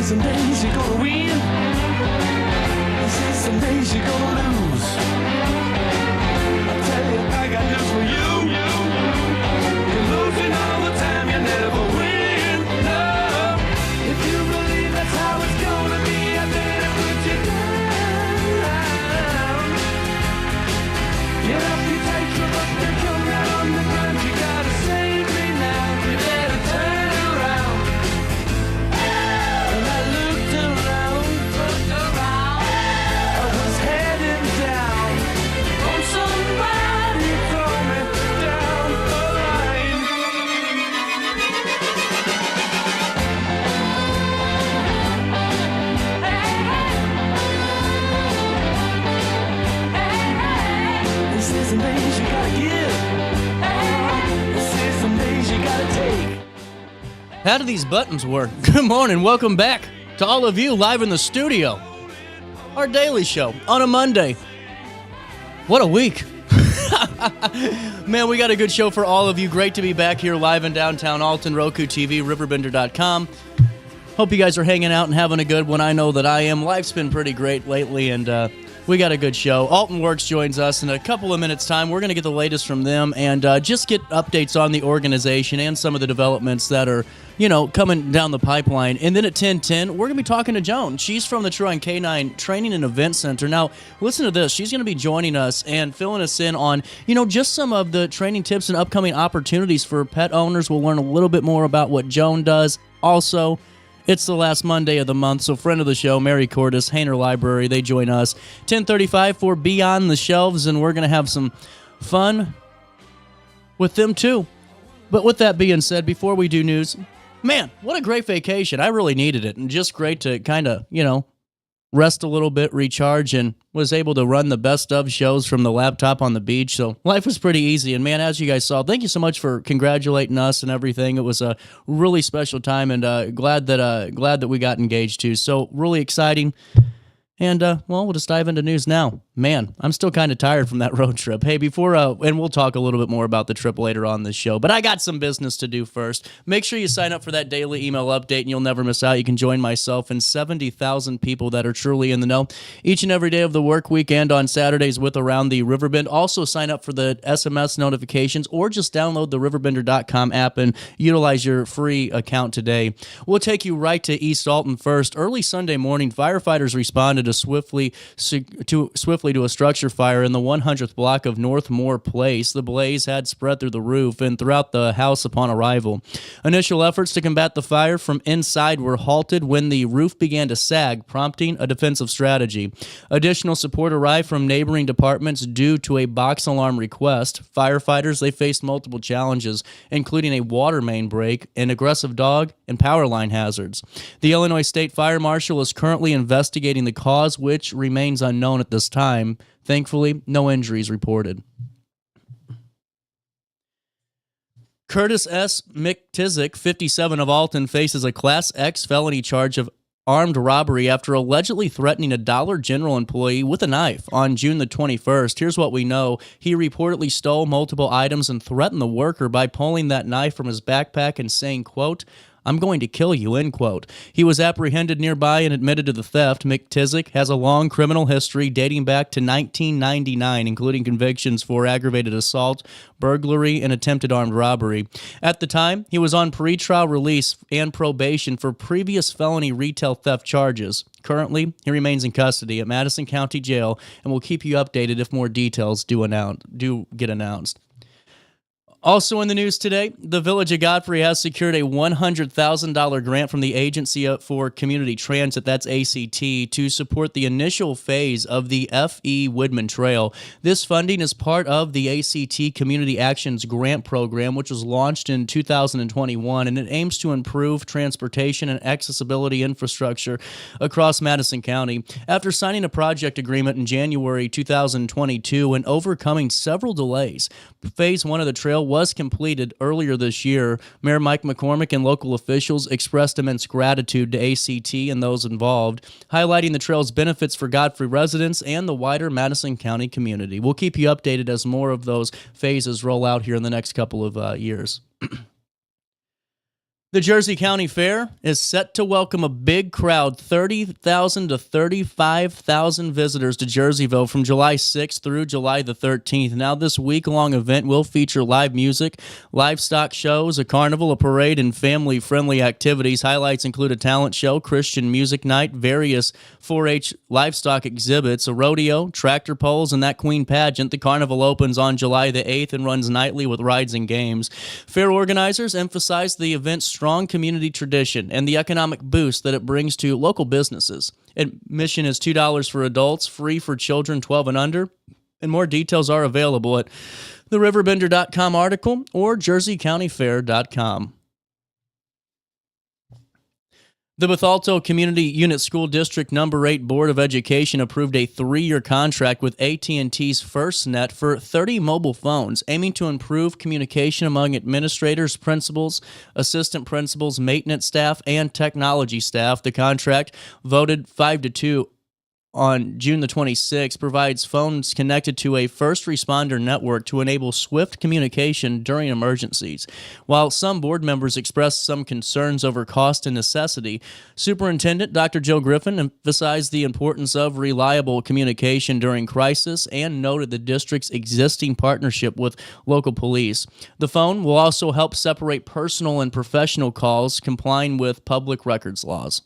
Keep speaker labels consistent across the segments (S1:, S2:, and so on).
S1: some days you're gonna win. They say some days you're gonna lose. I tell you, I got news for you. You're losing all the time, you never win. No, if you believe that's how it's gonna be, I better put you down. Get up, you take your book, and come down on the ground. You gotta save me now. You better turn around. And I looked around. I was heading down. Oh, somebody throw me down the line. This is some days you gotta give. This is some days you gotta take.
S2: How do these buttons work? Good morning. Welcome back to all of you live in the studio. Our daily show on a Monday. What a week. Man, we got a good show for all of you. Great to be back here live in downtown Alton, Roku TV, RiverBender.com. Hope you guys are hanging out and having a good one. I know that I am. Life's been pretty great lately, and we got a good show. Alton Works joins us in a couple of minutes' time. We're going to get the latest from them and just get updates on the organization and some of the developments that are, coming down the pipeline. And then at 10:10, we're going to be talking to Joan. She's from the Truine Canine Training and Event Center. Now, listen to this. She's going to be joining us and filling us in on, just some of the training tips and upcoming opportunities for pet owners. We'll learn a little bit more about what Joan does. Also, it's the last Monday of the month, so friend of the show, Mary Cordes, Hayner Library, they join us 10:35 for Beyond the Shelves, and we're going to have some fun with them too. But with that being said, before we do news, man, what a great vacation. I really needed it, and just great to kind of, rest a little bit, recharge, and was able to run the best of shows from the laptop on the beach. So life was pretty easy. And man, as you guys saw, thank you so much for congratulating us and everything. It was a really special time, and glad that we got engaged too. So really exciting. And, we'll just dive into news now. Man, I'm still kind of tired from that road trip. Hey, before, and we'll talk a little bit more about the trip later on this show, but I got some business to do first. Make sure you sign up for that daily email update, and you'll never miss out. You can join myself and 70,000 people that are truly in the know each and every day of the work week and on Saturdays with Around the Riverbend. Also, sign up for the SMS notifications or just download the RiverBender.com app and utilize your free account today. We'll take you right to East Alton first. Early Sunday morning, firefighters responded swiftly to a structure fire in the 100th block of Northmore Place. The blaze had spread through the roof and throughout the house upon arrival. Initial efforts to combat the fire from inside were halted when the roof began to sag, prompting a defensive strategy. Additional support arrived from neighboring departments due to a box alarm request. Firefighters, they faced multiple challenges, including a water main break, an aggressive dog, and power line hazards. The Illinois State Fire Marshal is currently investigating the cause, which remains unknown at this time. Thankfully, no injuries reported. Curtis S. McTizik, 57 of Alton, faces a Class X felony charge of armed robbery after allegedly threatening a Dollar General employee with a knife on June the 21st. Here's what we know. He reportedly stole multiple items and threatened the worker by pulling that knife from his backpack and saying, quote, "I'm going to kill you," end quote. He was apprehended nearby and admitted to the theft. McTizik has a long criminal history dating back to 1999, including convictions for aggravated assault, burglary, and attempted armed robbery. At the time, he was on pretrial release and probation for previous felony retail theft charges. Currently, he remains in custody at Madison County Jail, and we'll keep you updated if more details do get announced. Also in the news today, the Village of Godfrey has secured a $100,000 grant from the Agency for Community Transit, that's ACT, to support the initial phase of the F.E. Woodman Trail. This funding is part of the ACT Community Actions Grant Program, which was launched in 2021, and it aims to improve transportation and accessibility infrastructure across Madison County. After signing a project agreement in January 2022 and overcoming several delays, Phase 1 of the trail was completed earlier this year. Mayor Mike McCormick and local officials expressed immense gratitude to ACT and those involved, highlighting the trail's benefits for Godfrey residents and the wider Madison County community. We'll keep you updated as more of those phases roll out here in the next couple of years. The Jersey County Fair is set to welcome a big crowd, 30,000 to 35,000 visitors to Jerseyville from July 6th through July the 13th. Now, this week-long event will feature live music, livestock shows, a carnival, a parade, and family-friendly activities. Highlights include a talent show, Christian music night, various 4-H livestock exhibits, a rodeo, tractor pulls, and that Queen pageant. The carnival opens on July the 8th and runs nightly with rides and games. Fair organizers emphasize the event's strong community tradition and the economic boost that it brings to local businesses. Admission is $2 for adults, free for children 12 and under, and more details are available at the RiverBender.com article or JerseyCountyFair.com. The Bethalto Community Unit School District No. 8 Board of Education approved a 3-year contract with AT&T's FirstNet for 30 mobile phones, aiming to improve communication among administrators, principals, assistant principals, maintenance staff, and technology staff. The contract, voted 5-2 on June the 26th, provides phones connected to a first responder network to enable swift communication during emergencies. While some board members expressed some concerns over cost and necessity, Superintendent Dr. Joe Griffin emphasized the importance of reliable communication during crisis and noted the district's existing partnership with local police. The phone will also help separate personal and professional calls, complying with public records laws.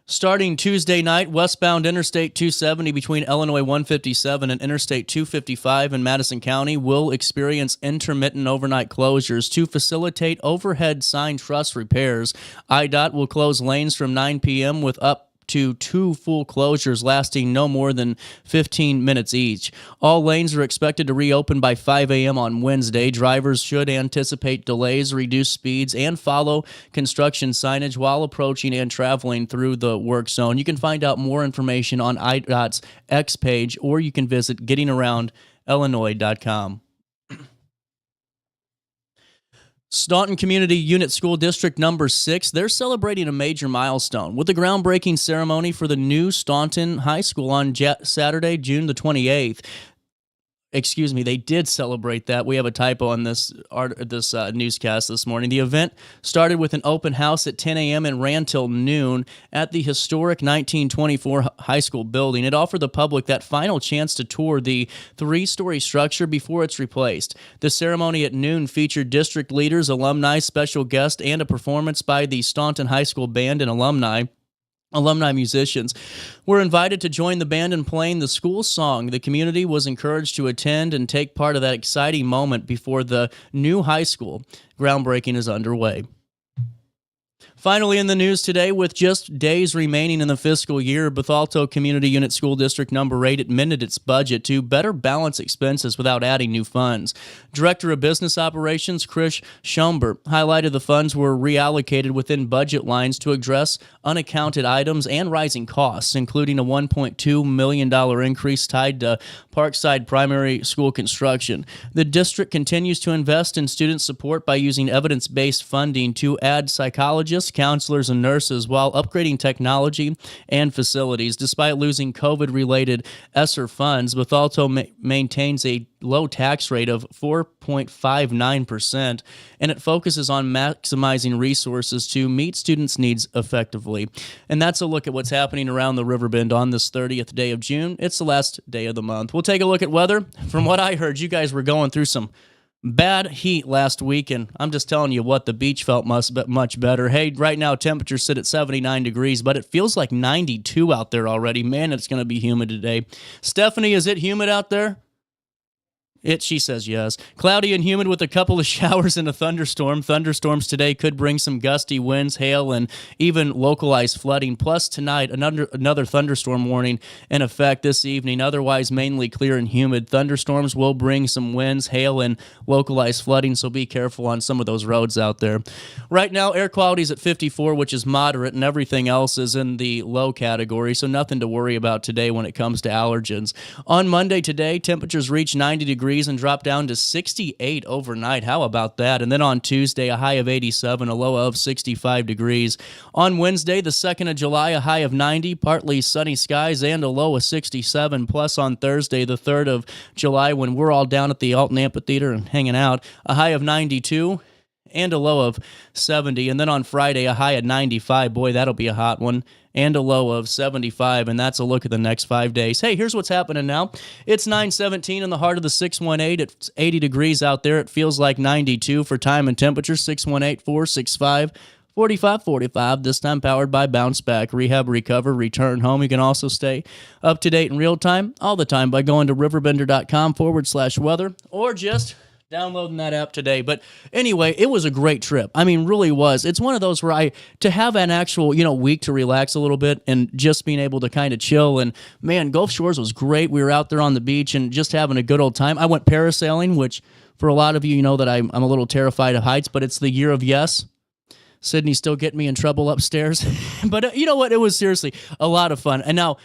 S2: Starting Tuesday night, westbound Interstate 270 between Illinois 157 and Interstate 255 in Madison County will experience intermittent overnight closures to facilitate overhead sign truss repairs. IDOT will close lanes from 9 p.m. with up to 2 full closures lasting no more than 15 minutes each. All lanes are expected to reopen by 5 a.m. on Wednesday. Drivers should anticipate delays, reduce speeds, and follow construction signage while approaching and traveling through the work zone. You can find out more information on IDOT's X page, or you can visit gettingaroundillinois.com. Staunton Community Unit School District No. 6, they're celebrating a major milestone with a groundbreaking ceremony for the new Staunton High School on Saturday, June the 28th. Excuse me, they did celebrate that. We have a typo on this newscast this morning. The event started with an open house at 10 a.m. and ran till noon at the historic 1924 high school building. It offered the public that final chance to tour the 3-story structure before it's replaced. The ceremony at noon featured district leaders, alumni, special guests, and a performance by the Staunton High School Band and alumni. Alumni musicians were invited to join the band in playing the school song. The community was encouraged to attend and take part of that exciting moment before the new high school groundbreaking is underway. Finally, in the news today, with just days remaining in the fiscal year, Bethalto Community Unit School District No. 8 amended its budget to better balance expenses without adding new funds. Director of Business Operations, Chris Schomburg, highlighted the funds were reallocated within budget lines to address unaccounted items and rising costs, including a $1.2 million increase tied to Parkside Primary School construction. The district continues to invest in student support by using evidence-based funding to add psychologists, counselors, and nurses while upgrading technology and facilities. Despite losing COVID-related ESSER funds, Bethalto maintains a low tax rate of 4.59%, and it focuses on maximizing resources to meet students' needs effectively. And that's a look at what's happening around the Riverbend on this 30th day of June. It's the last day of the month. We'll take a look at weather. From what I heard, you guys were going through some bad heat last week, and I'm just telling you what, the beach felt much better. Hey, right now temperatures sit at 79 degrees, but it feels like 92 out there already. Man, it's going to be humid today. Stephanie, is it humid out there? She says yes. Cloudy and humid with a couple of showers and a thunderstorm. Thunderstorms today could bring some gusty winds, hail, and even localized flooding. Plus, tonight, another thunderstorm warning in effect this evening. Otherwise, mainly clear and humid. Thunderstorms will bring some winds, hail, and localized flooding, so be careful on some of those roads out there. Right now, air quality is at 54, which is moderate, and everything else is in the low category, so nothing to worry about today when it comes to allergens. On Monday today, temperatures reach 90 degrees and drop down to 68 overnight. How about that? And then on Tuesday, a high of 87, a low of 65 degrees. On Wednesday, the 2nd of July, a high of 90, partly sunny skies, and a low of 67. Plus on Thursday, the 3rd of July, when we're all down at the Alton Amphitheater and hanging out, a high of 92 and a low of 70. And then on Friday, a high of 95. Boy, that'll be a hot one. And a low of 75. And that's a look at the next 5 days. Hey, here's what's happening now. It's 9:17 in the heart of the 618. It's 80 degrees out there. It feels like 92 for time and temperature. 618-465-4545. This time powered by Bounce Back. Rehab, recover, return home. You can also stay up to date in real time all the time by going to RiverBender.com/weather or just downloading that app today. But anyway, it was a great trip. I mean, really was. It's one of those where to have an actual, week to relax a little bit and just being able to kind of chill. And man, Gulf Shores was great. We were out there on the beach and just having a good old time. I went parasailing, which for a lot of you, that I'm a little terrified of heights, but it's the year of yes. Sydney's still getting me in trouble upstairs. But you know what? It was seriously a lot of fun. And now,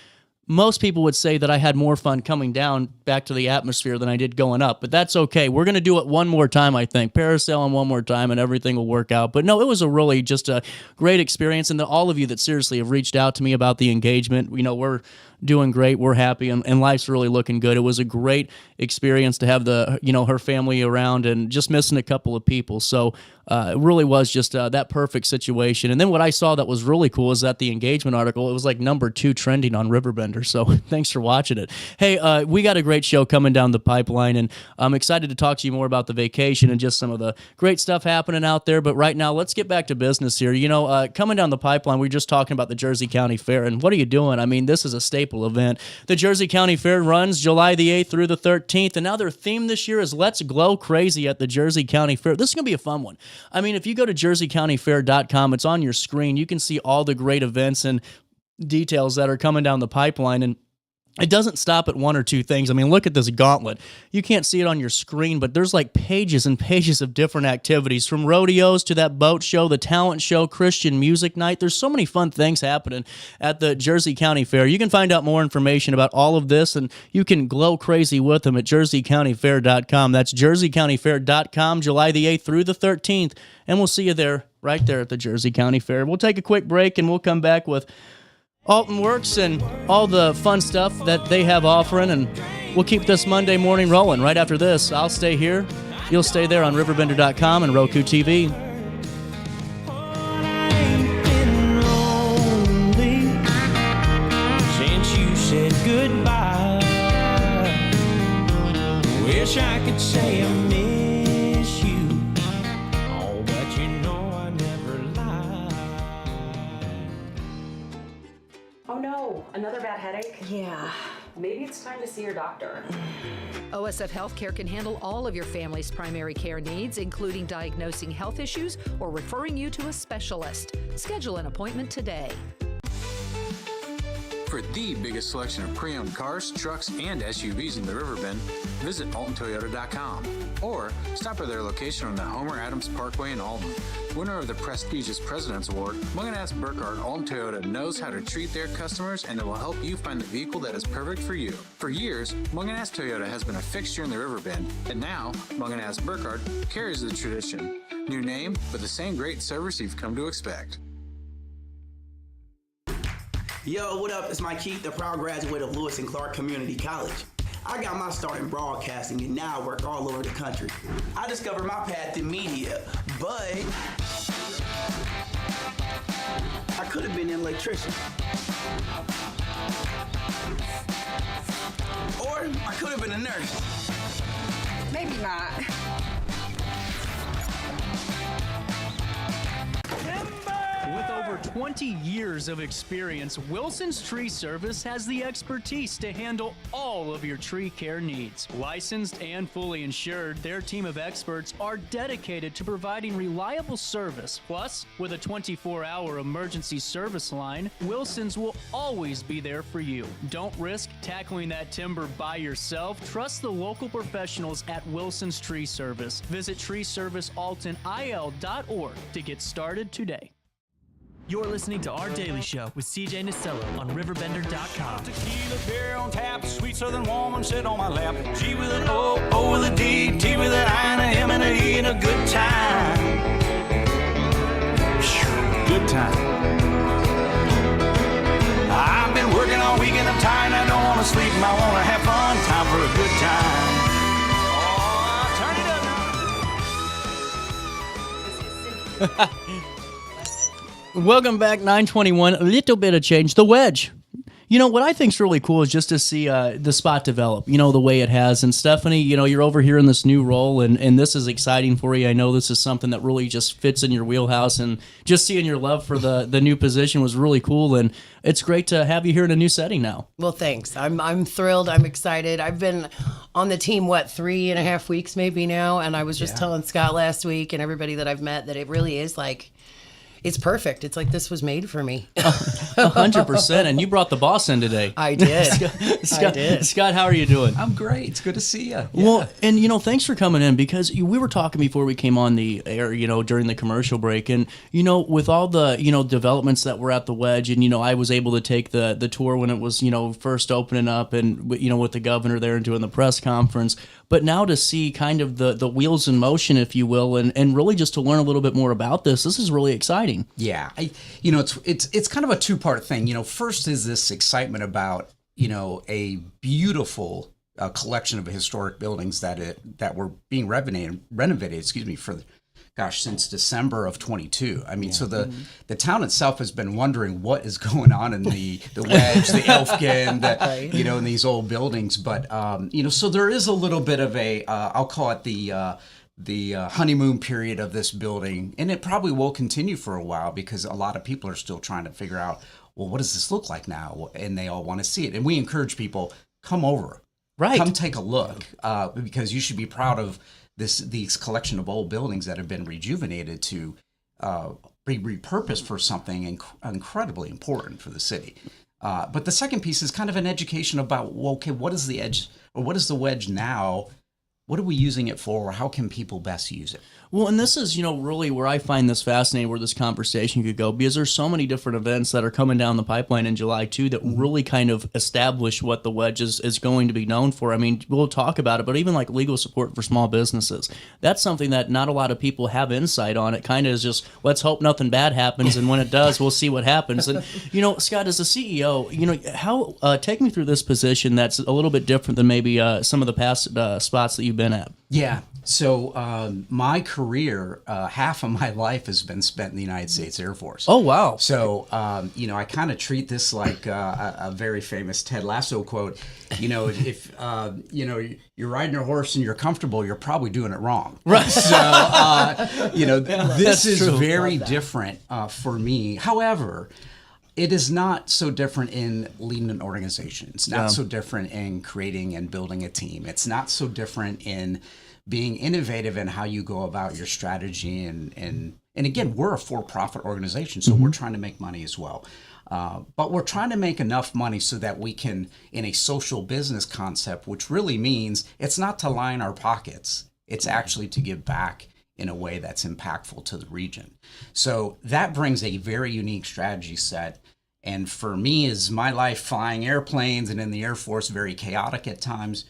S2: most people would say that I had more fun coming down back to the atmosphere than I did going up, but that's okay. We're going to do it one more time, I think. Parasailing one more time, and everything will work out. But no, it was just a great experience, and all of you that seriously have reached out to me about the engagement, we're doing great. We're happy, and life's really looking good. It was a great experience to have her family around and just missing a couple of people. So it really was just that perfect situation. And then what I saw that was really cool is that the engagement article, it was like number 2 trending on RiverBender. So thanks for watching it. Hey, we got a great show coming down the pipeline, and I'm excited to talk to you more about the vacation and just some of the great stuff happening out there. But right now, let's get back to business here. Coming down the pipeline, we were just talking about the Jersey County Fair, and what are you doing? I mean, this is a staple event. The Jersey County Fair runs July the 8th through the 13th, and now their theme this year is Let's Glow Crazy at the Jersey County Fair. This is going to be a fun one. I mean, if you go to jerseycountyfair.com, it's on your screen. You can see all the great events and details that are coming down the pipeline, and it doesn't stop at one or two things. I mean, look at this gauntlet. You can't see it on your screen, but there's like pages and pages of different activities, from rodeos to that boat show, the talent show, Christian music night. There's so many fun things happening at the Jersey County Fair. You can find out more information about all of this, and you can glow crazy with them at jerseycountyfair.com. That's jerseycountyfair.com, July the 8th through the 13th, and we'll see you there, right there at the Jersey County Fair. We'll take a quick break, and we'll come back with Alton Works and all the fun stuff that they have offering, and we'll keep this Monday morning rolling. Right after this, I'll stay here. You'll stay there on RiverBender.com and Roku TV.
S1: Since you said goodbye, wish I could say I miss you. Oh, but you know I never lied.
S3: Oh no, another bad headache?
S4: Yeah.
S3: Maybe it's time to see your doctor.
S4: OSF Healthcare can handle all of your family's primary care needs, including diagnosing health issues or referring you to a specialist. Schedule an appointment today.
S5: For the biggest selection of pre-owned cars, trucks, and SUVs in the Riverbend, visit AltonToyota.com or stop at their location on the Homer Adams Parkway in Alton. Winner of the prestigious President's Award, Munganast Burkhardt Alton Toyota knows how to treat their customers, and it will help you find the vehicle that is perfect for you. For years, Munganast Toyota has been a fixture in the Riverbend, and now Munganast Burkhardt carries the tradition. New name, but the same great service you've come to expect.
S6: Yo, what up? It's Mike Keith, the proud graduate of Lewis and Clark Community College. I got my start in broadcasting, and now I work all over the country. I discovered my path in media, but I could have been an electrician. Or I could have been a nurse.
S7: Maybe not.
S2: With over 20 years of experience, Wilson's Tree Service has the expertise to handle all of your tree care needs. Licensed and fully insured, their team of experts are dedicated to providing reliable service. Plus, with a 24-hour emergency service line, Wilson's will always be there for you. Don't risk tackling that timber by yourself. Trust the local professionals at Wilson's Tree Service. Visit treeservicealtonil.org to get started today.
S8: You're listening to Our Daily Show with CJ Nasello on RiverBender.com.
S1: Tequila, beer on tap, sweet southern woman sit on my lap. G with an O, O with a D, T with an I, and a M and a E, and a good time. Good time. I've been working all weekend, I'm tired, I don't want to sleep, I want to have fun, time for a good time. Oh, turn it up now.
S2: Welcome back, 921. A little bit of change. The Wedge. You know, what I think's really cool is just to see the spot develop, you know, the way it has. And Stephanie, you know, you're over here in this new role, and this is exciting for you. I know this is something that really just fits in your wheelhouse, and just seeing your love for the new position was really cool. And it's great to have you here in a new setting now.
S9: Well, thanks. I'm thrilled. I'm excited. I've been on the team, 3.5 weeks maybe now, and I was just telling Scott last week and everybody that I've met that it really is like, it's perfect. It's like this was made for me.
S2: 100%. And you brought the boss in today.
S9: I did.
S2: Scott, how are you doing?
S10: I'm great. It's good to see you. Yeah.
S2: Well, and, you know, thanks for coming in, because we were talking before we came on the air, you know, during the commercial break. And, you know, with all the, you know, developments that were at the Wedge, and, you know, I was able to take the tour when it was, you know, first opening up, and, you know, with the governor there and doing the press conference. But now to see kind of the wheels in motion, if you will, and really just to learn a little bit more about this is really exciting.
S10: Yeah, you know, it's kind of a two-part thing. You know, first is this excitement about, you know, a beautiful collection of historic buildings that were being renovated, for, since December of 22. I mean, so the town itself has been wondering what is going on in the Wedge, the Elfkin, you know, in these old buildings. But, you know, so there is a little bit of a, I'll call it the honeymoon period of this building. And it probably will continue for a while, because a lot of people are still trying to figure out, well, what does this look like now? And they all want to see it. And we encourage people, come over. Right. Come take a look, because you should be proud of these collection of old buildings that have been rejuvenated to be repurposed for something incredibly important for the city. But the second piece is kind of an education about, well, okay, what is the edge, or what is the Wedge now? What are we using it for? Or how can people best use it?
S2: Well, and this is, you know, really where I find this fascinating, where this conversation could go, because there's so many different events that are coming down the pipeline in July, too, that really kind of establish what the Wedge is going to be known for. I mean, we'll talk about it, but even like legal support for small businesses, that's something that not a lot of people have insight on. It kind of is just, let's hope nothing bad happens, and when it does, we'll see what happens. And, you know, Scott, as a CEO, you know, how take me through this position that's a little bit different than maybe some of the past spots that you've been at.
S10: Yeah. So my career, half of my life has been spent in the United States Air Force.
S2: Oh, wow.
S10: So, you know, I kind of treat this like a very famous Ted Lasso quote. You know, if, you know, you're riding a horse and you're comfortable, you're probably doing it wrong. Right. So, you know, this is very different for me. However, it is not so different in leading an organization. It's not so different in creating and building a team. It's not so different in being innovative in how you go about your strategy. And again, we're a for-profit organization, so we're trying to make money as well. But we're trying to make enough money so that we can, in a social business concept, which really means it's not to line our pockets. It's actually to give back in a way that's impactful to the region. So that brings a very unique strategy set. And for me, is my life flying airplanes and in the Air Force, very chaotic at times.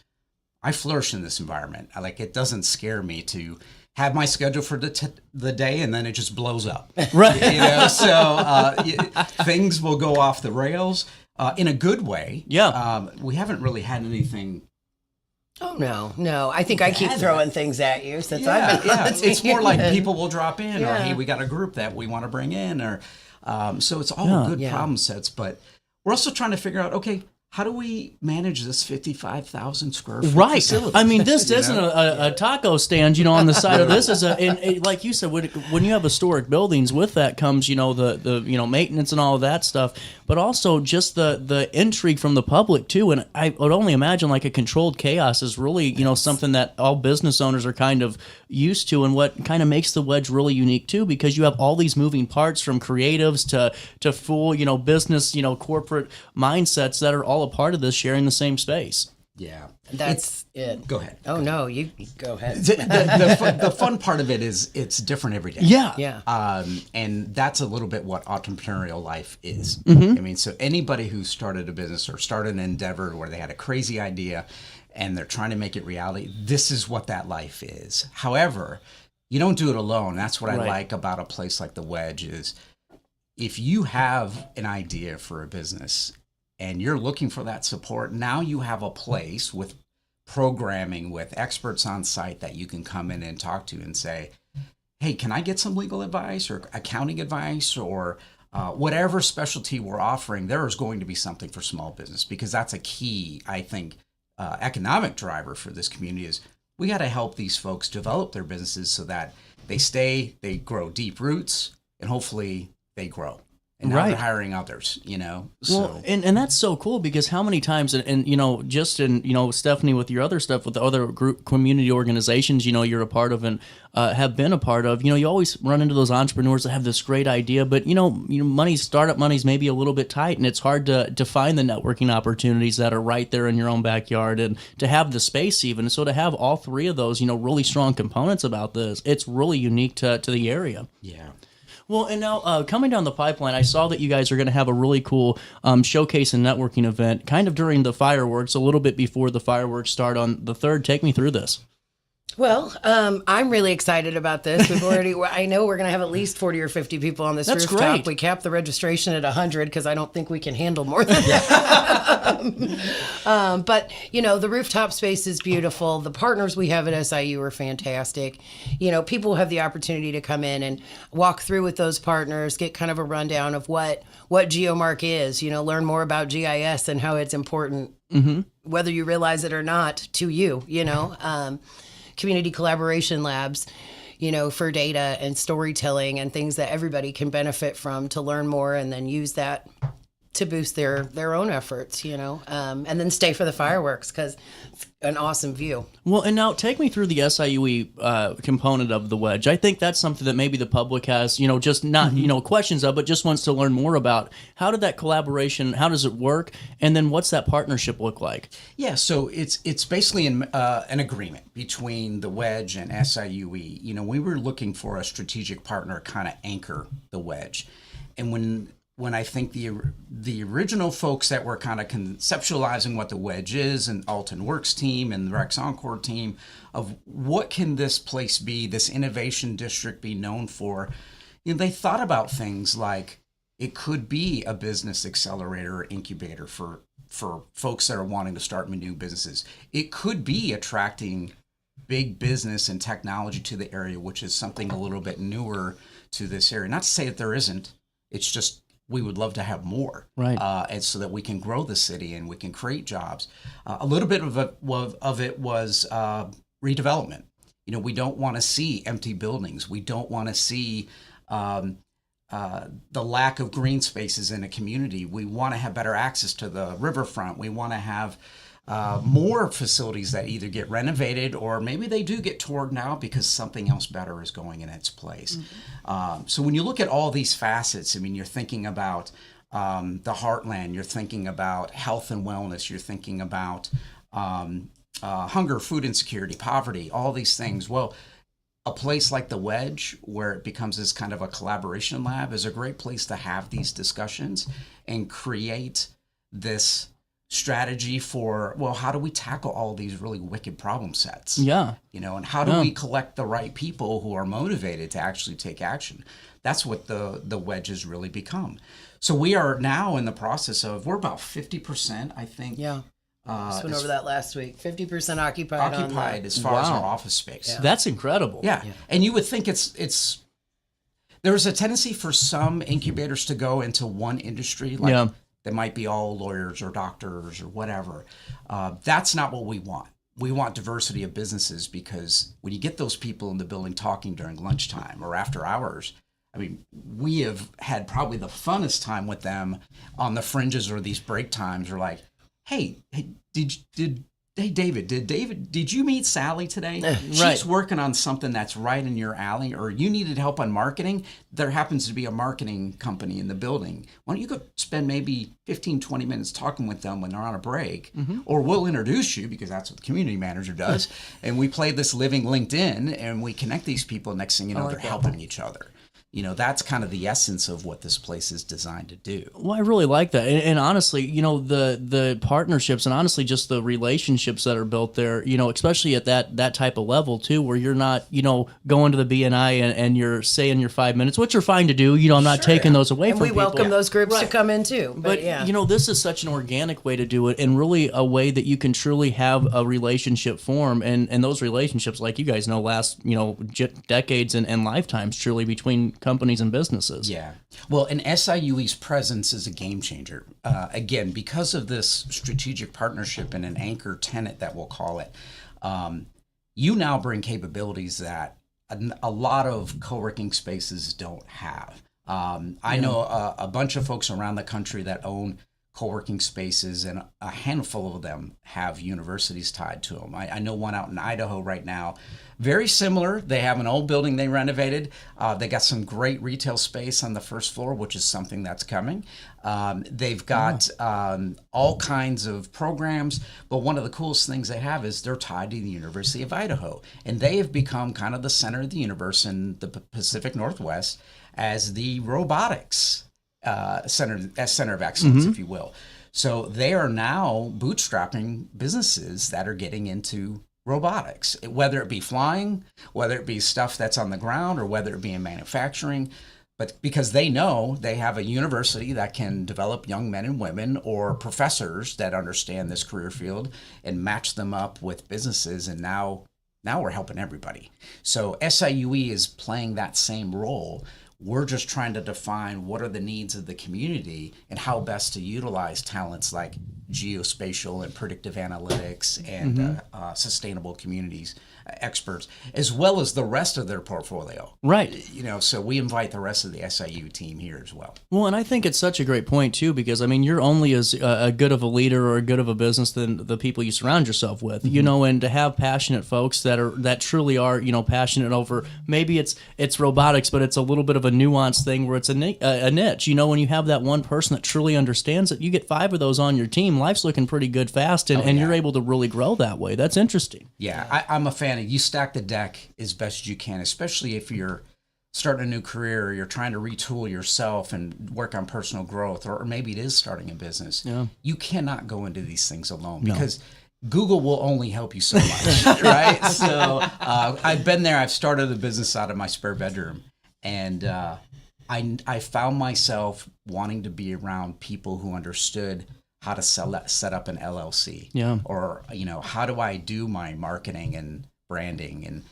S10: I flourish in this environment. It doesn't scare me to have my schedule for the day, and then it just blows up. Right. You know, so things will go off the rails in a good way. Yeah. We haven't really had anything.
S9: Oh, no. I think I keep throwing things at you since I've been on the team.
S10: It's more like people will drop in, or hey, we got a group that we want to bring in, or so it's all good problem sets. But we're also trying to figure out, okay, how do we manage this 55,000 square foot facility?
S2: I mean, this isn't a taco stand, you know, on the side of this. Is and like you said, when you have historic buildings, with that comes, you know, the you know, maintenance and all of that stuff, but also just the intrigue from the public too. And I would only imagine like a controlled chaos is really, you know, something that all business owners are kind of used to, and what kind of makes the Wedge really unique too, because you have all these moving parts from creatives to full, you know, business, you know, corporate mindsets that are all a part of this, sharing the same space.
S10: Yeah.
S9: That's it.
S10: Go ahead.
S9: Oh, no, you go ahead.
S10: The fun part of it is it's different every day.
S2: Yeah.
S9: Yeah.
S10: And that's a little bit what entrepreneurial life is. I mean, so anybody who started a business or started an endeavor where they had a crazy idea and they're trying to make it reality, this is what that life is. However, you don't do it alone. That's what I like about a place like the Wedge is if you have an idea for a business and you're looking for that support, now you have a place with programming, with experts on site that you can come in and talk to and say, hey, can I get some legal advice or accounting advice or whatever specialty we're offering, there is going to be something for small business, because that's a key, I think, economic driver for this community is we got to help these folks develop their businesses so that they stay, they grow deep roots, and hopefully they grow. And now they're hiring others, So.
S2: Well, and that's so cool, because how many times, and just in, Stephanie, with your other stuff, with the other group community organizations, you're a part of and have been a part of, you always run into those entrepreneurs that have this great idea, but, startup money's maybe a little bit tight, and it's hard to find the networking opportunities that are right there in your own backyard and to have the space even. So to have all three of those, really strong components about this, it's really unique to the area.
S10: Yeah.
S2: Well, and now coming down the pipeline, I saw that you guys are going to have a really cool showcase and networking event kind of during the fireworks, a little bit before the fireworks start on the 3rd. Take me through this.
S9: Well, I'm really excited about this. I know we're going to have at least 40 or 50 people on this
S2: That's
S9: rooftop.
S2: great.
S9: We capped the registration at 100 because I don't think we can handle more than that. But, the rooftop space is beautiful. The partners we have at SIU are fantastic. People have the opportunity to come in and walk through with those partners, get kind of a rundown of what GeoMark is, learn more about GIS and how it's important, whether you realize it or not, to you, community collaboration labs, for data and storytelling and things that everybody can benefit from to learn more and then use that to boost their own efforts, and then stay for the fireworks because it's an awesome view.
S2: Well, and now take me through the SIUE component of the wedge. I think that's something that maybe the public has, just not, questions of, but just wants to learn more about. How did that collaboration, how does it work? And then what's that partnership look like?
S10: Yeah, so it's basically an agreement between the wedge and SIUE. We were looking for a strategic partner to kind of anchor the wedge. And when I think the original folks that were kind of conceptualizing what the wedge is, and Alton Works team and the Rex Encore team, of what can this place be, this innovation district be known for, they thought about things like it could be a business accelerator or incubator for folks that are wanting to start new businesses. It could be attracting big business and technology to the area, which is something a little bit newer to this area. Not to say that there isn't. It's just we would love to have more,
S2: right?
S10: And so that we can grow the city and we can create jobs. A little bit of it was redevelopment. We don't want to see empty buildings. We don't want to see the lack of green spaces in a community. We want to have better access to the riverfront. We want to have more facilities that either get renovated or maybe they do get torn down because something else better is going in its place. So when you look at all these facets, you're thinking about the heartland, you're thinking about health and wellness, you're thinking about hunger, food insecurity, poverty, all these things. Well, a place like the Wedge, where it becomes this kind of a collaboration lab, is a great place to have these discussions and create this strategy for, well, how do we tackle all these really wicked problem sets?
S2: Yeah.
S10: And how do we collect the right people who are motivated to actually take action? That's what the Wedge has really become. So we are now in the process of, we're about 50%, I think.
S9: Yeah. Just went over that last week. 50% occupied
S10: as far as our office space.
S2: Yeah. That's incredible.
S10: Yeah. And you would think it's there's a tendency for some incubators to go into one industry, like they might be all lawyers or doctors or whatever. That's not what we want. We want diversity of businesses, because when you get those people in the building talking during lunchtime or after hours, we have had probably the funnest time with them on the fringes or these break times. Or like, hey, David, did you meet Sally today? She's working on something that's right in your alley, or you needed help on marketing. There happens to be a marketing company in the building. Why don't you go spend maybe 15, 20 minutes talking with them when they're on a break? Or we'll introduce you, because that's what the community manager does. And we play this living LinkedIn and we connect these people. Next thing you know, they're helping each other. That's kind of the essence of what this place is designed to do.
S2: Well, I really like that. And honestly, the partnerships and honestly just the relationships that are built there, especially at that type of level too, where you're not, going to the BNI and you're saying your 5 minutes, which you're fine to do. I'm not taking those away
S9: and
S2: from
S9: we
S2: people.
S9: welcome those groups to come in too.
S2: But
S9: yeah.
S2: this is such an organic way to do it, and really a way that you can truly have a relationship form, and those relationships, like you guys know, last decades and lifetimes truly between companies and businesses.
S10: Yeah. Well, and SIUE's presence is a game changer. Again, because of this strategic partnership and an anchor tenant that we'll call it, you now bring capabilities that a lot of co-working spaces don't have. I know a bunch of folks around the country that own co-working spaces, and a handful of them have universities tied to them. I know one out in Idaho right now, very similar. They have an old building they renovated. They got some great retail space on the first floor, which is something that's coming. They've got all kinds of programs, but one of the coolest things they have is they're tied to the University of Idaho, and they have become kind of the center of the universe in the Pacific Northwest as the robotics center of excellence, if you will. So they are now bootstrapping businesses that are getting into robotics, whether it be flying, whether it be stuff that's on the ground, or whether it be in manufacturing. But because they know they have a university that can develop young men and women, or professors that understand this career field, and match them up with businesses, and now we're helping everybody. So SIUE is playing that same role. We're just trying to define what are the needs of the community and how best to utilize talents like geospatial and predictive analytics and sustainable communities experts, as well as the rest of their portfolio.
S2: Right.
S10: So we invite the rest of the SIU team here as well.
S2: Well, and I think it's such a great point too, because you're only as good of a leader or good of a business than the people you surround yourself with. And to have passionate folks that truly are passionate over, maybe it's robotics, but it's a little bit of a nuanced thing where it's a niche. When you have that one person that truly understands it, you get 5 of those on your team. Life's looking pretty good fast, and you're able to really grow that way. That's interesting.
S10: Yeah, I'm a fan. You stack the deck as best as you can, especially if you're starting a new career, or you're trying to retool yourself and work on personal growth, or maybe it is starting a business. Yeah. You cannot go into these things alone because Google will only help you so much, right? So I've been there. I've started a business out of my spare bedroom, and I found myself wanting to be around people who understood how to set up an LLC. Yeah. Or, how do I do my marketing and branding, and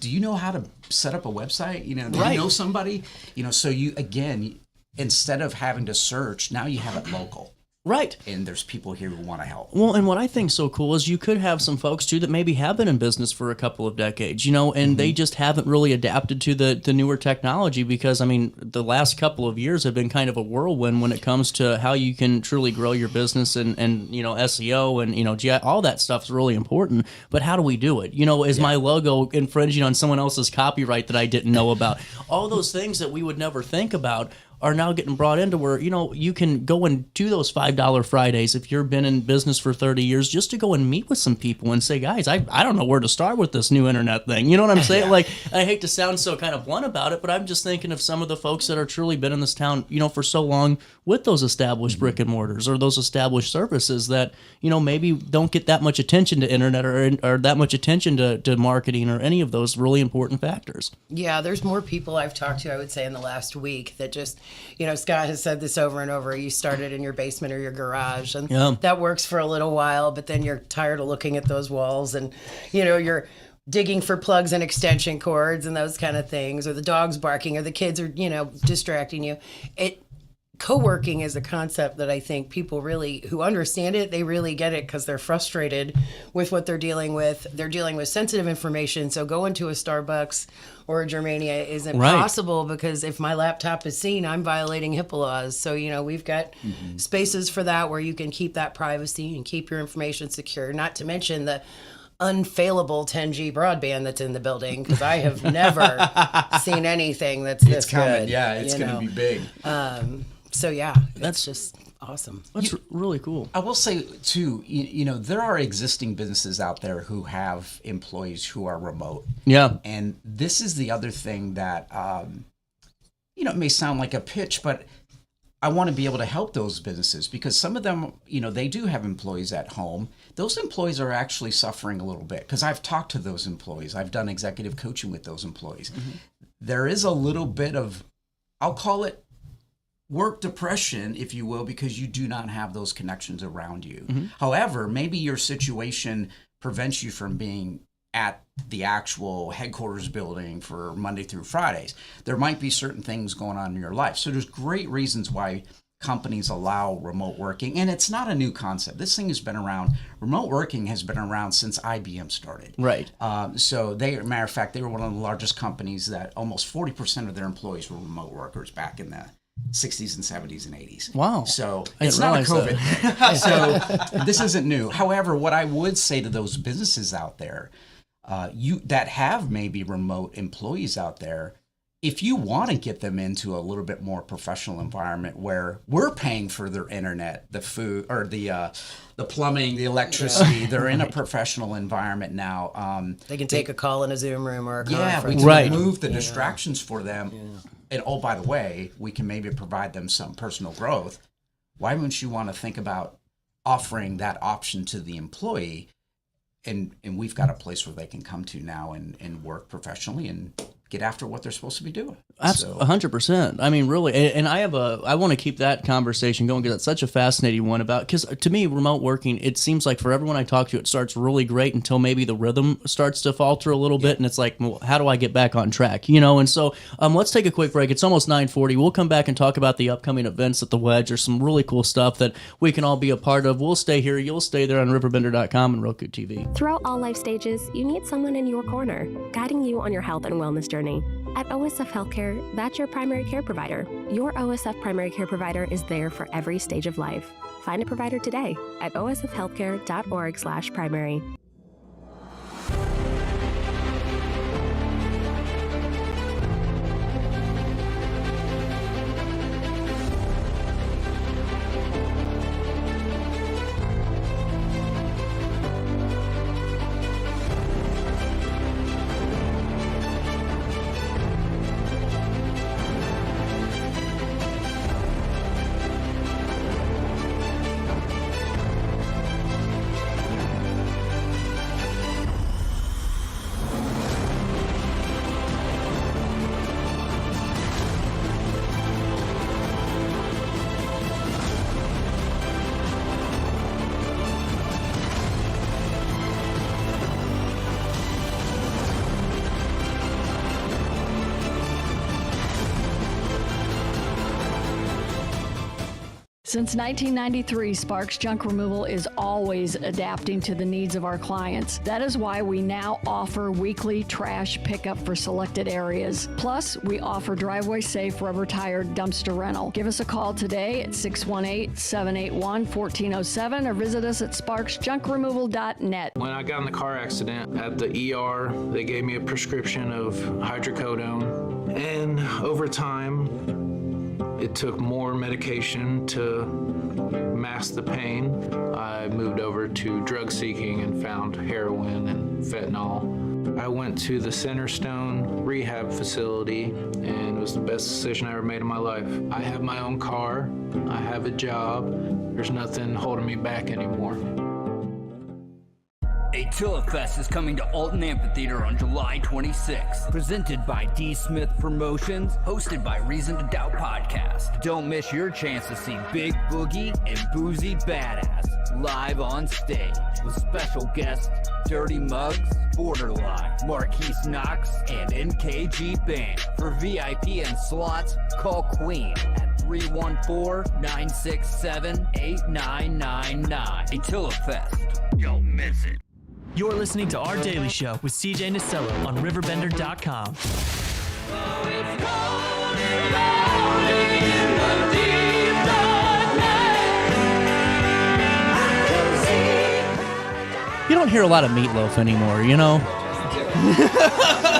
S10: do you know how to set up a website? Do you know somebody? So you, again, instead of having to search, now you have it local. Right. And there's people here who want to help.
S2: Well, and what I think so cool is you could have some folks, too, that maybe have been in business for a couple of decades, and they just haven't really adapted to the newer technology because, the last couple of years have been kind of a whirlwind when it comes to how you can truly grow your business and SEO and, all that stuff's really important. But how do we do it? Is my logo infringing on someone else's copyright that I didn't know about? All those things that we would never think about are now getting brought into where, you can go and do those $5 Fridays if you've been in business for 30 years just to go and meet with some people and say, guys, I don't know where to start with this new internet thing. You know what I'm saying? Like, I hate to sound so kind of blunt about it, but I'm just thinking of some of the folks that are truly been in this town, for so long with those established brick and mortars or those established services that, maybe don't get that much attention to internet or that much attention to marketing or any of those really important factors.
S9: Yeah, there's more people I've talked to, I would say, in the last week that just, Scott has said this over and over. You started in your basement or your garage, and that works for a little while, but then you're tired of looking at those walls, and, you're digging for plugs and extension cords and those kind of things, or the dog's barking, or the kids are, distracting you. Co-working is a concept that I think people really, who understand it, they really get it because they're frustrated with what they're dealing with. They're dealing with sensitive information. So going to a Starbucks or a Germania isn't possible because if my laptop is seen, I'm violating HIPAA laws. So, we've got spaces for that where you can keep that privacy and keep your information secure, not to mention the unfailable 10G broadband that's in the building, because I have never seen anything that's this
S10: coming.
S9: good.
S10: Yeah, it's going to be big.
S9: So that's just awesome.
S2: That's really cool.
S10: I will say too, there are existing businesses out there who have employees who are remote. Yeah. And this is the other thing that it may sound like a pitch, but I want to be able to help those businesses because some of them, they do have employees at home. Those employees are actually suffering a little bit because I've talked to those employees. I've done executive coaching with those employees. Mm-hmm. There is a little bit of, I'll call it work depression, if you will, because you do not have those connections around you. Mm-hmm. However, maybe your situation prevents you from being at the actual headquarters building for Monday through Fridays. There might be certain things going on in your life. So there's great reasons why companies allow remote working. And it's not a new concept. This thing has been around. Remote working has been around since IBM started.
S2: Right.
S10: So matter of fact, they were one of the largest companies that almost 40% of their employees were remote workers back in the 60s and 70s and 80s.
S2: Wow.
S10: So it's not a COVID. So this isn't new. However, what I would say to those businesses out there, that have maybe remote employees out there, if you want to get them into a little bit more professional environment where we're paying for their internet, the food, or the plumbing, the electricity, they're in a professional environment now.
S9: They can take a call in a Zoom room or a
S10: we
S9: conference.
S10: can remove the distractions for them. Yeah. And oh, by the way, we can maybe provide them some personal growth. Why wouldn't you want to think about offering that option to the employee? And we've got a place where they can come to now and work professionally and get after what they're supposed to be doing.
S2: That's 100%. I mean, really, and I want to keep that conversation going because it's such a fascinating one because to me, remote working, it seems like for everyone I talk to, it starts really great until maybe the rhythm starts to falter a little bit. And it's like, well, how do I get back on track? And so let's take a quick break. It's almost 9:40. We'll come back and talk about the upcoming events at the Wedge. There's some really cool stuff that we can all be a part of. We'll stay here. You'll stay there on RiverBender.com and Roku TV.
S11: Throughout all life stages, you need someone in your corner, guiding you on your health and wellness journey. At OSF Healthcare, that's your primary care provider. Your OSF primary care provider is there for every stage of life. Find a provider today at osfhealthcare.org/primary.
S12: Since 1993, Sparks Junk Removal is always adapting to the needs of our clients. That is why we now offer weekly trash pickup for selected areas. Plus, we offer driveway-safe rubber-tired dumpster rental. Give us a call today at 618-781-1407 or visit us at sparksjunkremoval.net.
S13: When I got in the car accident at the ER, they gave me a prescription of hydrocodone. And over time, it took more medication to mask the pain. I moved over to drug seeking and found heroin and fentanyl. I went to the Centerstone rehab facility and it was the best decision I ever made in my life. I have my own car, I have a job, there's nothing holding me back anymore.
S14: Attila Fest is coming to Alton Amphitheater on July 26th. Presented by D. Smith Promotions, hosted by Reason to Doubt Podcast. Don't miss your chance to see Big Boogie and Boozy Badass live on stage with special guests Dirty Muggs, Borderline, Marquise Knox, and NKG Band. For VIP and slots, call Queen at 314-967-8999. Attila Fest. Don't miss it.
S8: You're listening to Our Daily Show with CJ Nasello on RiverBender.com.
S2: You don't hear a lot of Meatloaf anymore,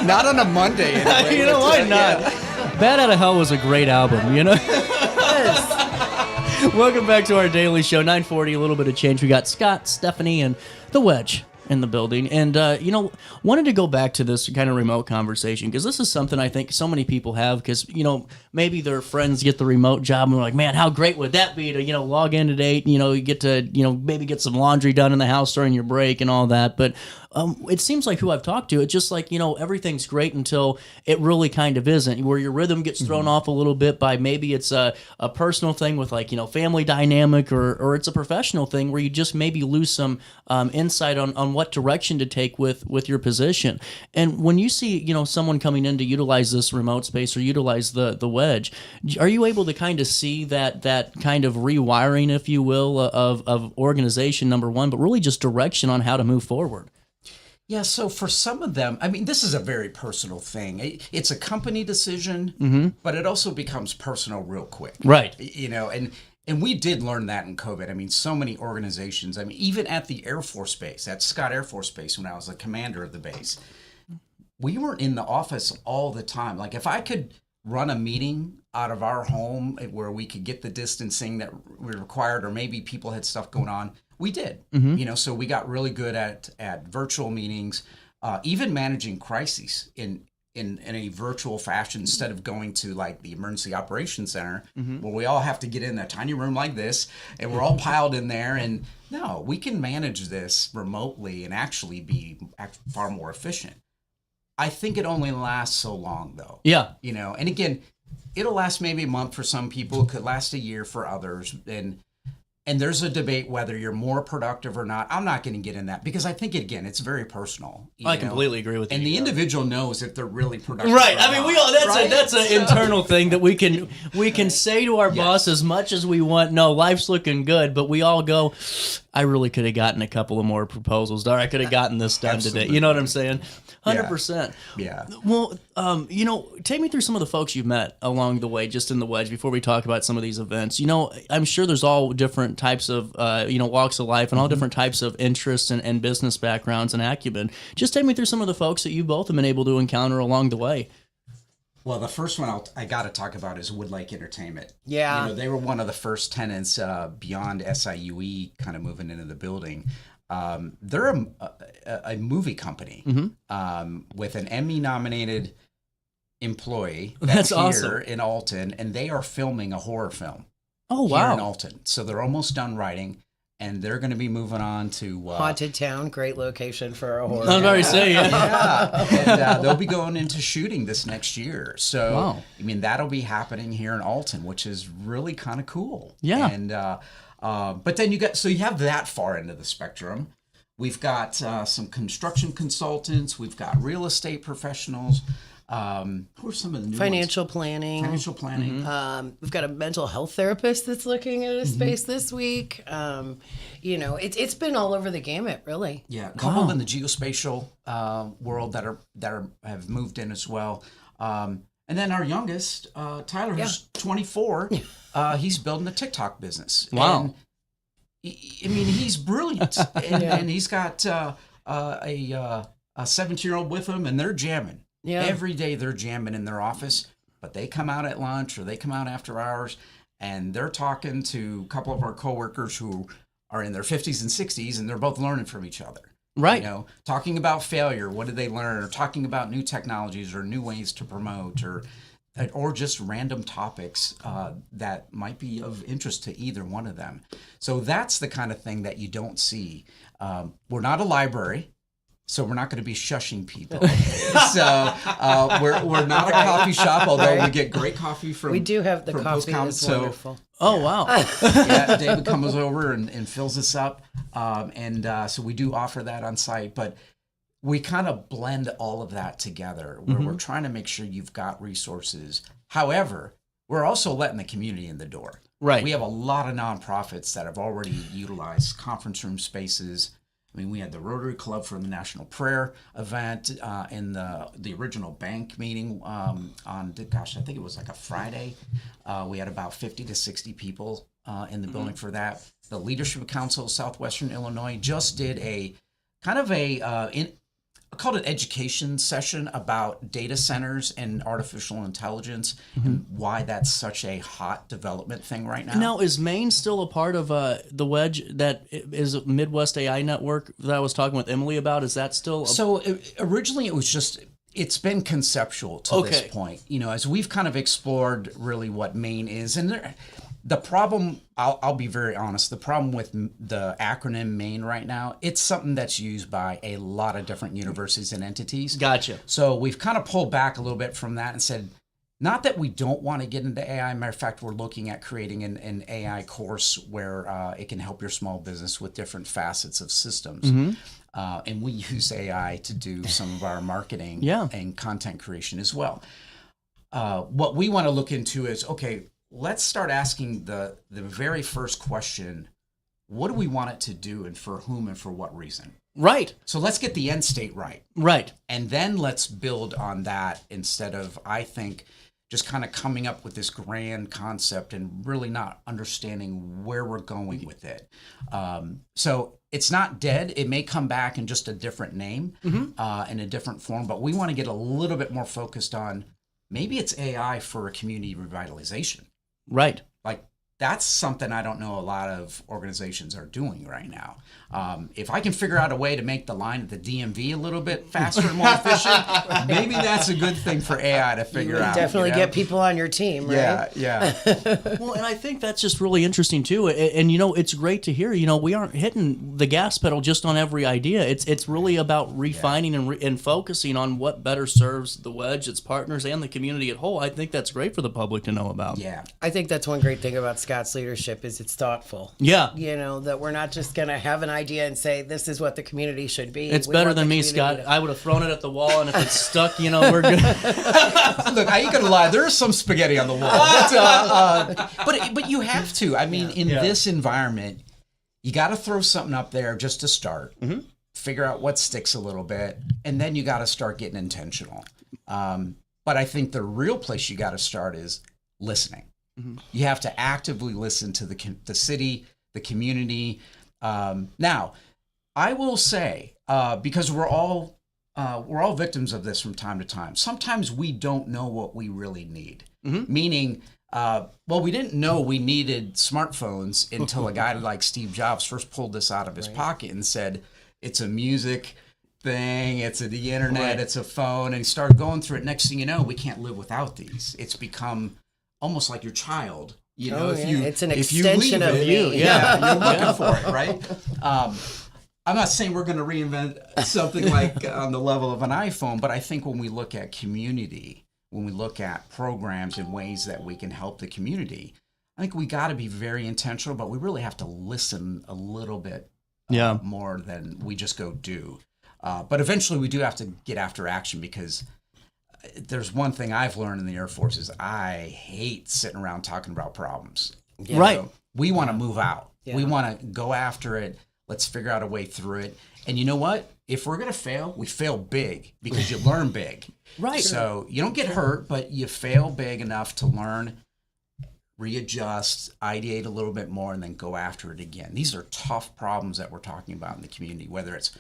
S10: Not on a Monday. Anyway.
S2: Why not? Bad Out of Hell was a great album, Welcome back to Our Daily Show, 9:40, a little bit of change. We got Scott, Stephanie, and The Wedge. in the building. And, wanted to go back to this kind of remote conversation because this is something I think so many people have because, maybe their friends get the remote job and they're like, man, how great would that be to, log in today, you get to, maybe get some laundry done in the house during your break and all that. But it seems like who I've talked to, it's just like, everything's great until it really kind of isn't, where your rhythm gets thrown off a little bit by maybe it's a personal thing with like, family dynamic or it's a professional thing where you just maybe lose some insight on what direction to take with your position. And when you see, someone coming in to utilize this remote space or utilize the wedge, are you able to kind of see that kind of rewiring, if you will, of organization, number one, but really just direction on how to move forward?
S10: Yeah, so for some of them, I mean, this is a very personal thing. It's a company decision, but it also becomes personal real quick.
S2: Right.
S10: And we did learn that in COVID. I mean, so many organizations, even at the Air Force Base, at Scott Air Force Base when I was the commander of the base, we weren't in the office all the time. Like if I could run a meeting out of our home where we could get the distancing that we required, or maybe people had stuff going on, we did. So we got really good at virtual meetings, even managing crises in a virtual fashion instead of going to like the emergency operations center where we all have to get in a tiny room like this and we're all piled in there. And no, we can manage this remotely and actually be far more efficient. I think it only lasts so long though.
S2: Yeah.
S10: And again, it'll last maybe a month for some people. It could last a year for others. And there's a debate whether you're more productive or not. I'm not going to get in that because I think, again, it's very personal.
S2: I completely agree with you.
S10: And the individual knows if they're really productive.
S2: Right. I mean, we all that's an internal thing that we can say to our boss as much as we want. No, life's looking good, but we all go, I really could have gotten a couple of more proposals, or I could have gotten this done today. You know what I'm saying? 100%.
S10: Yeah.
S2: Well, take me through some of the folks you've met along the way, just in the wedge, before we talk about some of these events. I'm sure there's all different types of, walks of life and all different types of interests and business backgrounds and acumen. Just take me through some of the folks that you both have been able to encounter along the way.
S10: Well, the first one I got to talk about is Wood Lake Entertainment.
S9: Yeah.
S10: They were one of the first tenants beyond SIUE kind of moving into the building. They're a movie company with an Emmy-nominated employee
S2: that's
S10: here
S2: awesome.
S10: In Alton, and they are filming a horror film.
S2: Oh, wow.
S10: Here in Alton. So they're almost done writing, and they're going to be moving on to...
S9: Haunted Town, great location for a horror.
S2: I'm already saying,
S10: and they'll be going into shooting this next year. So, that'll be happening here in Alton, which is really kind of cool.
S2: Yeah.
S10: And... but then you have that far into the spectrum. We've got some construction consultants. We've got real estate professionals. Who are some of the new
S9: Financial
S10: ones?
S9: planning.
S10: Financial planning.
S9: We've got a mental health therapist that's looking at a space this week. It's been all over the gamut, really.
S10: Yeah, a couple in the geospatial world that have moved in as well. And then our youngest, Tyler, who's 24, he's building a TikTok business.
S2: Wow.
S10: And, he's brilliant. And he's got a 17-year-old with him, and they're jamming.
S9: Yeah.
S10: Every day they're jamming in their office, but they come out at lunch or they come out after hours, and they're talking to a couple of our coworkers who are in their 50s and 60s, and they're both learning from each other.
S2: Right.
S10: Talking about failure, what did they learn, or talking about new technologies or new ways to promote, or just random topics that might be of interest to either one of them. So that's the kind of thing that you don't see. We're not a library, so we're not going to be shushing people. So we're not a coffee shop, although we get great coffee from.
S9: We do have the coffee. It's wonderful.
S2: Oh, wow.
S10: Yeah, David comes over and fills us up. So we do offer that on site, but we kind of blend all of that together where we're trying to make sure you've got resources. However, we're also letting the community in the door.
S2: Right.
S10: We have a lot of nonprofits that have already utilized conference room spaces. We had the Rotary Club for the National Prayer event in the original bank meeting on, I think it was like a Friday. We had about 50 to 60 people in the building for that. The Leadership Council of Southwestern Illinois just did a kind of called an education session about data centers and artificial intelligence and why that's such a hot development thing right now.
S2: Now, is Maine still a part of the wedge that is a Midwest AI network that I was talking with Emily about? Is that still?
S10: Originally it was just, it's been conceptual to this point. You know, as we've kind of explored really what Maine is, and the problem, I'll be very honest, the problem with the acronym Maine right now, it's something that's used by a lot of different universities and entities.
S2: Gotcha.
S10: So we've kind of pulled back a little bit from that and said, not that we don't want to get into AI. Matter of fact, we're looking at creating an AI course where it can help your small business with different facets of systems. And we use AI to do some of our marketing and content creation as well. What we want to look into is, okay, let's start asking the very first question, what do we want it to do and for whom and for what reason?
S2: Right.
S10: So let's get the end state right.
S2: Right.
S10: And then let's build on that instead of, I think, just kind of coming up with this grand concept and really not understanding where we're going with it. So it's not dead. It may come back in just a different name, in a different form, but we want to get a little bit more focused on maybe it's AI for a community revitalization.
S2: Right.
S10: Like, that's something I don't know a lot of organizations are doing right now. If I can figure out a way to make the line at the DMV a little bit faster and more efficient, maybe that's a good thing for AI to figure out.
S9: Definitely get people on your team, right?
S10: Yeah.
S2: Well, and I think that's just really interesting too. And you know, it's great to hear. You know, we aren't hitting the gas pedal just on every idea. It's really about refining and focusing on what better serves the wedge, its partners, and the community at whole. I think that's great for the public to know about.
S10: Yeah.
S9: I think that's one great thing about Scott's leadership is it's thoughtful.
S2: Yeah.
S9: You know, that we're not just going to have an idea and say, this is what the community should be.
S2: It's better than me, Scott. I would have thrown it at the wall, and if it's stuck, you know, we're good.
S10: Look, I ain't gonna lie. There is some spaghetti on the wall, but you have to. I mean, in this environment, you got to throw something up there just to start. Figure out what sticks a little bit, and then you got to start getting intentional. But I think the real place you got to start is listening. You have to actively listen to the city, the community. Now, I will say, because we're all victims of this from time to time. Sometimes we don't know what we really need. Meaning, we didn't know we needed smartphones until a guy like Steve Jobs first pulled this out of his pocket and said, it's a music thing, it's the internet, it's a phone, and he started going through it. Next thing you know, we can't live without these. It's become almost like your child. You know,
S9: it's an extension of you.
S10: Yeah, you're looking for it, right? I'm not saying we're going to reinvent something like on the level of an iPhone, but I think when we look at community, when we look at programs and ways that we can help the community, I think we got to be very intentional, but we really have to listen a little bit more than we just go do. But eventually we do have to get after action, because there's one thing I've learned in the Air Force is I hate sitting around talking about problems.
S2: Right.
S10: We want to move out. We want to go after it. Let's figure out a way through it. And you know what? If we're going to fail, we fail big, because you learn big.
S2: Right.
S10: So you don't get hurt, but you fail big enough to learn, readjust, ideate a little bit more, and then go after it again. These are tough problems that we're talking about in the community, whether it's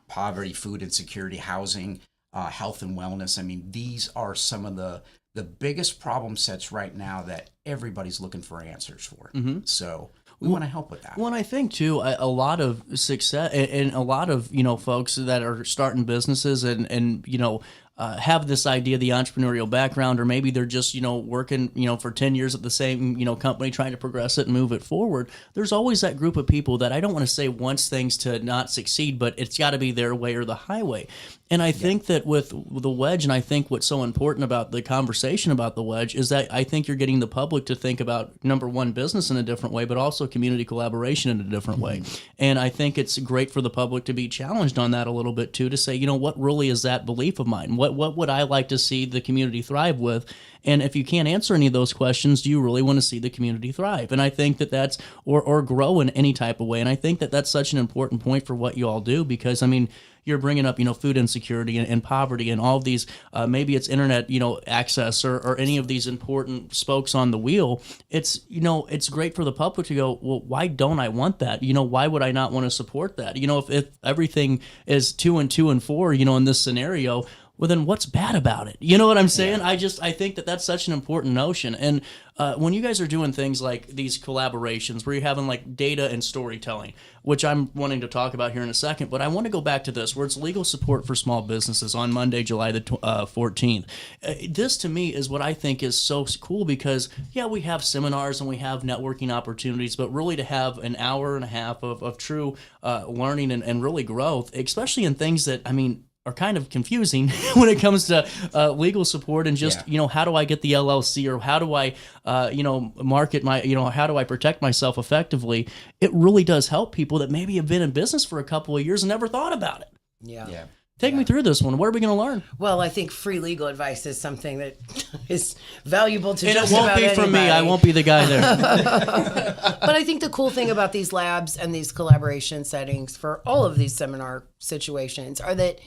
S10: poverty, food insecurity, housing, health and wellness. I mean, these are some of the biggest problem sets right now that everybody's looking for answers for. So we want to help with that.
S2: Well, and I think too, a lot of success and a lot of, you know, folks that are starting businesses and you know, have this idea, the entrepreneurial background, or maybe they're just, you know, working, you know, for 10 years at the same, you know, company, trying to progress it and move it forward. There's always that group of people that I don't want to say wants things to not succeed, but it's got to be their way or the highway. And I think that with the wedge, and I think what's so important about the conversation about the wedge is that I think you're getting the public to think about, number one, business in a different way, but also community collaboration in a different way. And I think it's great for the public to be challenged on that a little bit too, to say, you know, what really is that belief of mine? What would I like to see the community thrive with? And if you can't answer any of those questions, do you really want to see the community thrive? And I think that that's, or grow in any type of way. And I think that that's such an important point for what you all do, because, I mean, you're bringing up, food insecurity and poverty and all of these, maybe it's internet, access or any of these important spokes on the wheel. It's, it's great for the public to go, well, why don't I want that? Why would I not want to support that? If everything is 2 and 2 and 4, in this scenario, well, then what's bad about it? You know what I'm saying? Yeah. I think that that's such an important notion. And when you guys are doing things like these collaborations where you're having like data and storytelling, which I'm wanting to talk about here in a second, but I want to go back to this, where it's legal support for small businesses on Monday, July the 14th. This to me is what I think is so cool, because we have seminars and we have networking opportunities, but really to have an hour and a half of true learning and really growth, especially in things that, are kind of confusing when it comes to legal support and just, how do I get the LLC, or how do I, market my, how do I protect myself effectively? It really does help people that maybe have been in business for a couple of years and never thought about it.
S9: Yeah.
S2: Take me through this one. What are we going to learn?
S9: Well, I think free legal advice is something that is valuable to
S2: and
S9: just
S2: it won't
S9: about
S2: be from
S9: anybody.
S2: me. I won't be the guy there.
S9: But I think the cool thing about these labs and these collaboration settings for all of these seminar situations are that,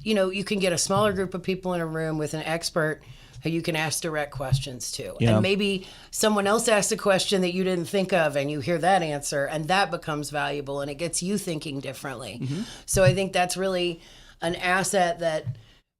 S9: you can get a smaller group of people in a room with an expert who you can ask direct questions to.
S2: Yeah.
S9: And maybe someone else asks a question that you didn't think of, and you hear that answer, and that becomes valuable, and it gets you thinking differently. Mm-hmm. So I think that's really an asset that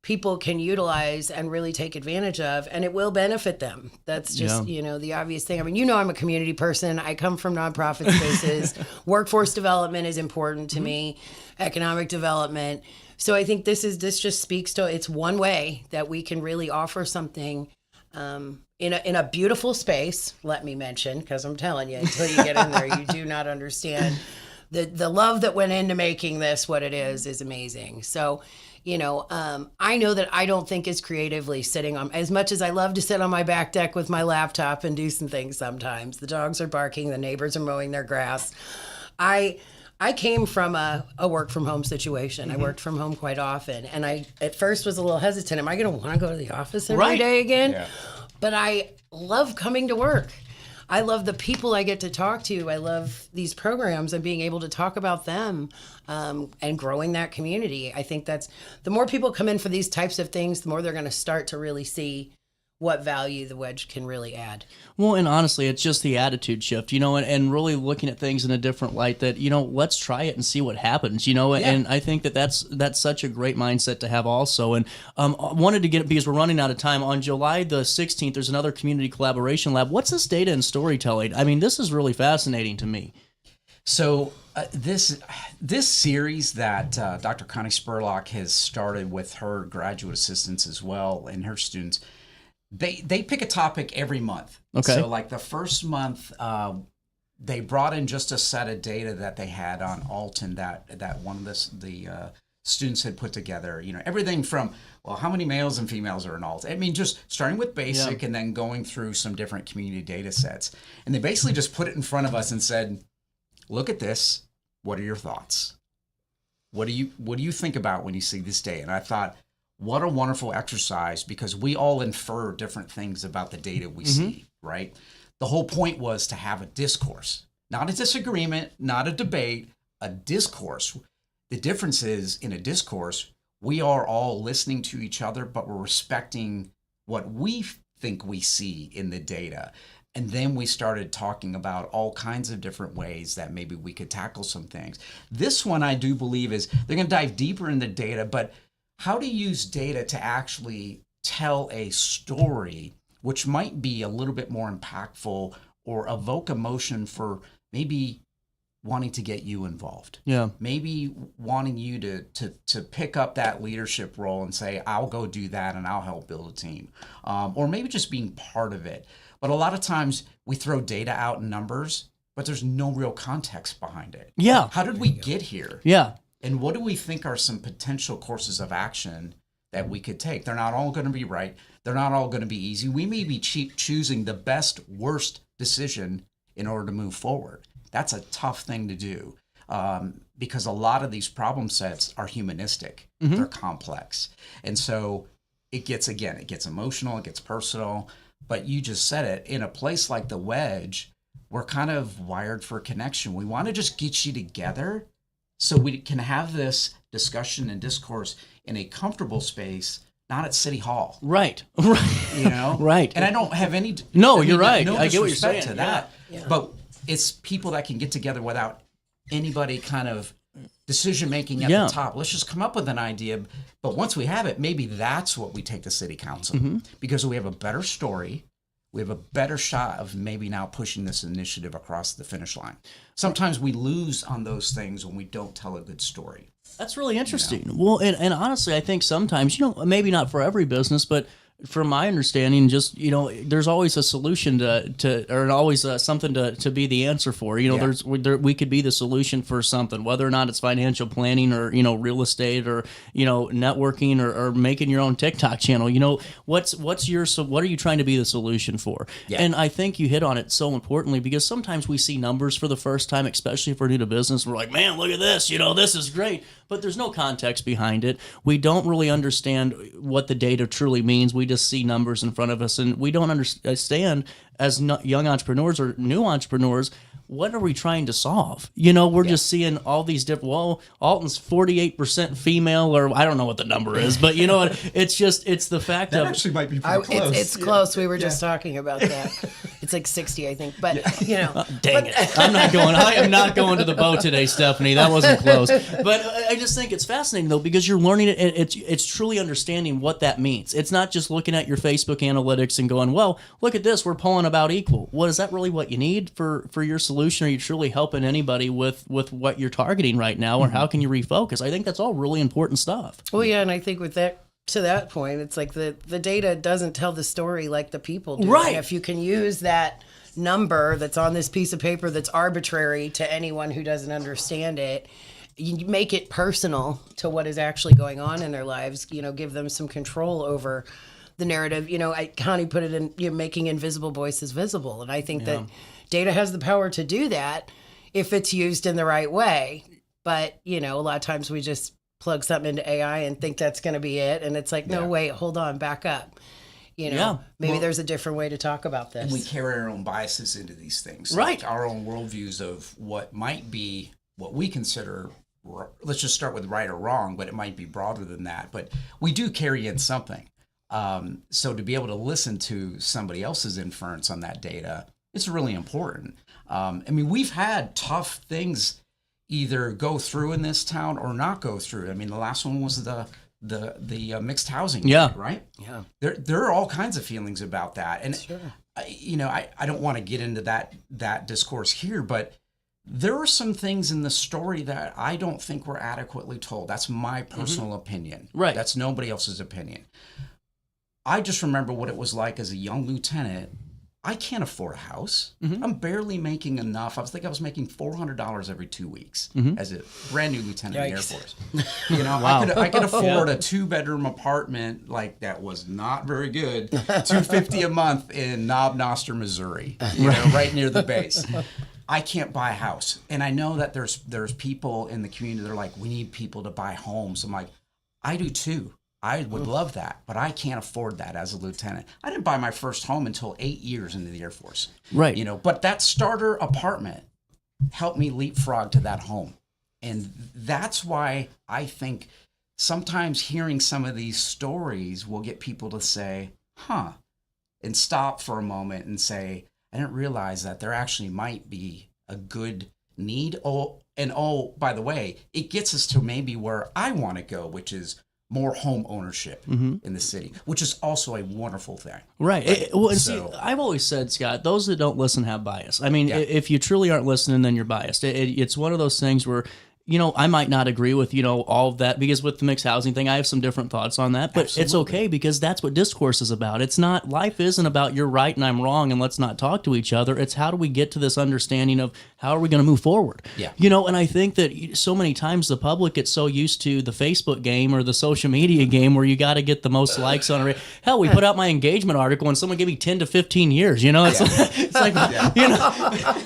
S9: people can utilize and really take advantage of, and it will benefit them. That's just, the obvious thing. I'm a community person. I come from nonprofit spaces. Workforce development is important to me, economic development. So I think this just speaks to, it's one way that we can really offer something in a beautiful space, let me mention, because I'm telling you, until you get in there, you do not understand the love that went into making this what it is amazing. So, I know that I don't think as creatively sitting on, as much as I love to sit on my back deck with my laptop and do some things sometimes. The dogs are barking, the neighbors are mowing their grass. I came from a work from home situation. I worked from home quite often. And I, at first, was a little hesitant. Am I going to want to go to the office every day again? Yeah. But I love coming to work. I love the people I get to talk to. I love these programs and being able to talk about them and growing that community. I think that's, the more people come in for these types of things, the more they're going to start to really see what value the wedge can really add.
S2: Well, and honestly, it's just the attitude shift, and really looking at things in a different light that, let's try it and see what happens, and I think that that's such a great mindset to have also. And wanted to get, because we're running out of time, on July the 16th, there's another community collaboration lab. What's this data and storytelling? This is really fascinating to me.
S10: So this series that Dr. Connie Spurlock has started with her graduate assistants as well and her students, They pick a topic every month.
S2: Okay.
S10: So like the first month, they brought in just a set of data that they had on Alton that one of the students had put together. Everything from, well, how many males and females are in Alton? Just starting with basic and then going through some different community data sets. And they basically just put it in front of us and said, look at this. What are your thoughts? What do you think about when you see this data? And I thought, what a wonderful exercise, because we all infer different things about the data we see, right? The whole point was to have a discourse, not a disagreement, not a debate, a discourse. The difference is, in a discourse, we are all listening to each other, but we're respecting what we think we see in the data. And then we started talking about all kinds of different ways that maybe we could tackle some things. This one, I do believe, is they're going to dive deeper in the data, but how to use data to actually tell a story, which might be a little bit more impactful or evoke emotion for maybe wanting to get you involved.
S2: Yeah.
S10: Maybe wanting you to pick up that leadership role and say, I'll go do that and I'll help build a team. Or maybe just being part of it. But a lot of times we throw data out in numbers, but there's no real context behind it.
S2: Yeah.
S10: How did we get here?
S2: Yeah.
S10: And what do we think are some potential courses of action that we could take? They're not all going to be right. They're not all going to be easy. We may be choosing the best, worst decision in order to move forward. That's a tough thing to do because a lot of these problem sets are humanistic. They're complex. And so it gets emotional, it gets personal. but you just said it, in a place like the Wedge, we're kind of wired for connection. We want to just get you together so we can have this discussion and discourse in a comfortable space, not at City Hall.
S2: Right.
S10: You know?
S2: Right.
S10: And I don't have any...
S2: No, you're right.
S10: No
S2: I get what you're saying.
S10: disrespect to that.
S9: Yeah.
S10: But it's people that can get together without anybody kind of decision-making at the top. Let's just come up with an idea. But once we have it, maybe that's what we take to City Council. Because we have a better story. We have a better shot of maybe now pushing this initiative across the finish line. Sometimes we lose on those things when we don't tell a good story.
S2: That's really interesting. Well, and honestly, I think sometimes, maybe not for every business, but from my understanding, just, there's always a solution or always something to be the answer for. We could be the solution for something, whether or not it's financial planning or, real estate or, networking or making your own TikTok channel. What are you trying to be the solution for? Yeah. And I think you hit on it so importantly, because sometimes we see numbers for the first time, especially if we're new to business. We're like, man, look at this, this is great. But there's no context behind it. We don't really understand what the data truly means. We just see numbers in front of us, and we don't understand as young entrepreneurs or new entrepreneurs, what are we trying to solve? We're just seeing all these different, Alton's 48% female, or I don't know what the number is, but it's the fact
S10: that
S2: of...
S10: actually might be pretty close.
S9: It's close. We were just talking about that. It's like 60, I think, but
S2: Dang it. I am not going to the boat today, Stephanie. That wasn't close. But I just think it's fascinating, though, because you're learning it, and it's truly understanding what that means. It's not just looking at your Facebook analytics and going, well, look at this, we're pulling about equal. Well, is that really what you need for your solution? Are you truly helping anybody with what you're targeting right now, or how can you refocus? I think that's all really important stuff.
S9: Well, yeah, and I think with that, to that point, it's like the data doesn't tell the story like the people do.
S2: Right.
S9: And if you can use that number that's on this piece of paper that's arbitrary to anyone who doesn't understand it, you make it personal to what is actually going on in their lives, give them some control over the narrative. Connie put it in making invisible voices visible. And I think that data has the power to do that if it's used in the right way. But, a lot of times we just plug something into AI and think that's going to be it. And it's like, no, wait, hold on, back up. Maybe there's a different way to talk about this.
S10: And we carry our own biases into these things.
S2: Right.
S10: Like our own worldviews of what might be what we consider, let's just start with right or wrong, but it might be broader than that. But we do carry in something. So to be able to listen to somebody else's inference on that data, it's really important. We've had tough things either go through in this town or not go through. The last one was the mixed housing, right? Yeah. There are all kinds of feelings about that, and sure. I don't want to get into that discourse here, but there are some things in the story that I don't think were adequately told. That's my personal opinion. Right. That's nobody else's opinion. I just remember what it was like as a young lieutenant. I can't afford a house. I'm barely making enough. I was making $400 every 2 weeks as a brand new lieutenant in the Air Force. Wow. I could afford a 2-bedroom apartment that was not very good, $250 a month in Knob Noster, Missouri, right near the base. I can't buy a house, and I know that there's people in the community that are like, we need people to buy homes. I'm like, I do too. I would love that, but I can't afford that as a lieutenant. I didn't buy my first home until 8 years into the Air Force. Right. But that starter apartment helped me leapfrog to that home. And that's why I think sometimes hearing some of these stories will get people to say, and stop for a moment and say, I didn't realize that there actually might be a good need. By the way, it gets us to maybe where I want to go, which is more home ownership in the city, which is also a wonderful thing. Right.
S2: See, I've always said, Scott, those that don't listen have bias. If you truly aren't listening, then you're biased. It's one of those things where, I might not agree with, all of that, because with the mixed housing thing, I have some different thoughts on that, but It's okay, because that's what discourse is about. Life isn't about you're right and I'm wrong and let's not talk to each other. It's how do we get to this understanding of how are we going to move forward? Yeah. And I think that so many times the public gets so used to the Facebook game or the social media game where you got to get the most likes on it. Hell, we put out my engagement article and someone gave me 10 to 15 years, it's like,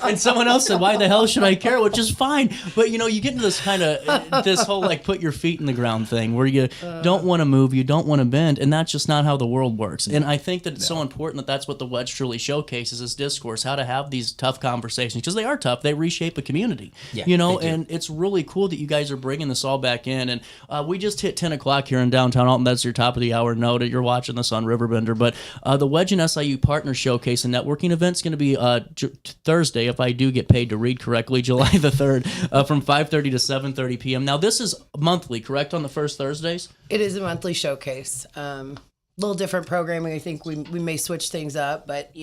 S2: and someone else said, why the hell should I care? Which is fine. But, you get into this kind of this whole like put your feet in the ground thing where you don't want to move, you don't want to bend, and that's just not how the world works. And I think that it's so important that that's what the Wedge truly showcases is discourse, how to have these tough conversations because they are tough. They reshape a community, and it's really cool that you guys are bringing this all back in. And we just hit 10 o'clock here in downtown Alton. That's your top of the hour note. You're watching this on Riverbender, but the Wedge and SIU Partner Showcase and Networking event's going to be Thursday, if I do get paid to read correctly, July the 3rd, from 5:30 to 7:30 p.m. Now, this is monthly, correct, on the first Thursdays?
S9: It is a monthly showcase. Little different programming. I think we may switch things up, but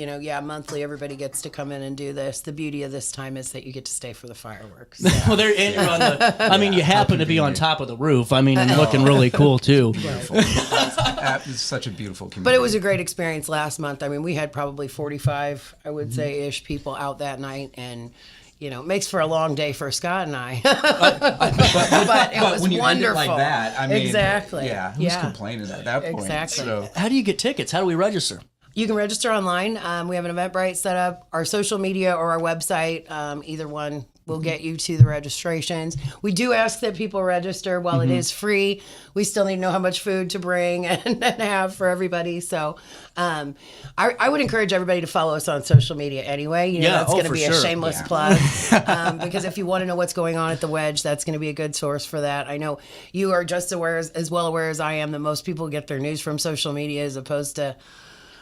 S9: monthly everybody gets to come in and do this. The beauty of this time is that you get to stay for the fireworks. So.
S2: Well, and you're on the. I mean, you happen to be on top of the roof. I mean, and looking really cool too.
S10: Beautiful. It's such a beautiful community.
S9: But it was a great experience last month. I mean, we had probably 45, I would say, ish people out that night, and. It makes for a long day for Scott and I. but it was
S10: when you
S9: wonderful.
S10: End it like that, I mean,
S9: exactly.
S10: Yeah, who's complaining at that point?
S9: Exactly.
S10: So.
S2: How do you get tickets? How do we register?
S9: You can register online. We have an Eventbrite set up, our social media or our website. Either one will get you to the registrations. We do ask that people register. While it is free, we still need to know how much food to bring and have for everybody. So I would encourage everybody to follow us on social media anyway. That's going to be a shameless plug. Because if you want to know what's going on at the Wedge, that's going to be a good source for that. I know you are just as well aware as I am that most people get their news from social media as opposed to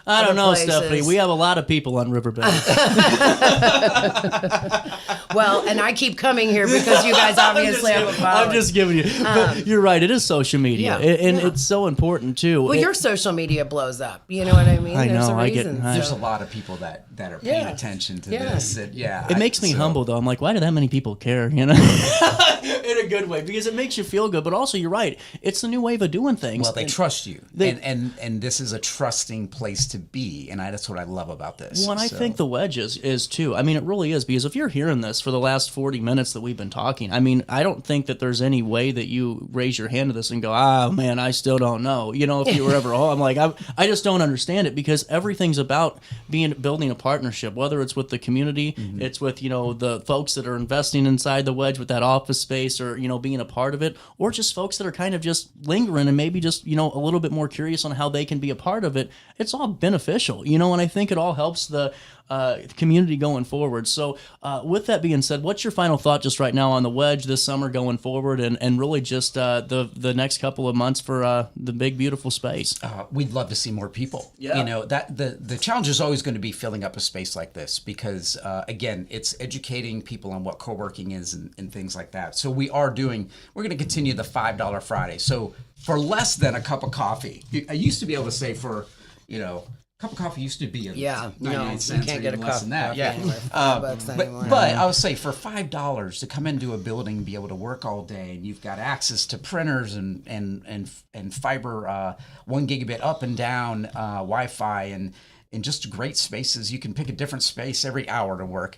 S2: I don't know, places. Stephanie. We have a lot of people on Riverbend.
S9: Well, and I keep coming here because you guys obviously have a following.
S2: I'm just giving you. But you're right. It is social media, and it's so important too.
S9: Well, your social media blows up. You know what I mean?
S2: I
S9: There's
S2: know.
S9: a reason.
S10: There's a lot of people that are paying attention to this.
S2: It makes me humble though. I'm like, why do that many people care? In a good way, because it makes you feel good. But also, you're right. It's the new wave of doing things.
S10: Well, they trust you, and this is a trusting place to be, and that's what I love about this.
S2: Well, and I think the Wedge is too. I mean, it really is, because if you're hearing this for the last 40 minutes that we've been talking, I mean, I don't think that there's any way that you raise your hand to this and go, man, I still don't know. If you were ever home, I'm like, I just don't understand it, because everything's about building a partnership, whether it's with the community, it's with, the folks that are investing inside the Wedge with that office space, or, being a part of it, or just folks that are kind of just lingering and maybe just, a little bit more curious on how they can be a part of it. It's all beneficial, and I think it all helps the community going forward. So with that being said, what's your final thought just right now on the Wedge this summer going forward, and really just the next couple of months for the big, beautiful space?
S10: We'd love to see more people.
S2: Yeah.
S10: That the challenge is always going to be filling up a space like this, because again, it's educating people on what co-working is and things like that. So we're going to continue the $5 Friday. So for less than a cup of coffee, I used to be able to say for, cup of coffee used to be 99 cents.
S9: You can't get a
S10: less
S9: cup
S10: than that. But I would say for $5 to come into a building, be able to work all day, and you've got access to printers and fiber 1 gigabit up and down Wi-Fi and just great spaces. You can pick a different space every hour to work.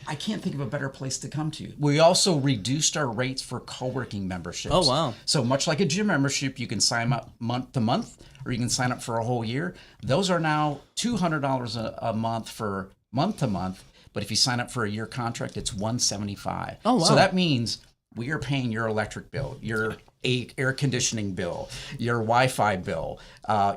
S10: I can't think of a better place to come to. We also reduced our rates for co-working memberships.
S2: Oh, wow.
S10: So much like a gym membership, you can sign up month to month, or you can sign up for a whole year. Those are now $200 a month for month to month. But if you sign up for a year contract, it's $175.
S2: Oh, wow.
S10: So that means we are paying your electric bill, your air conditioning bill, your Wi-Fi bill,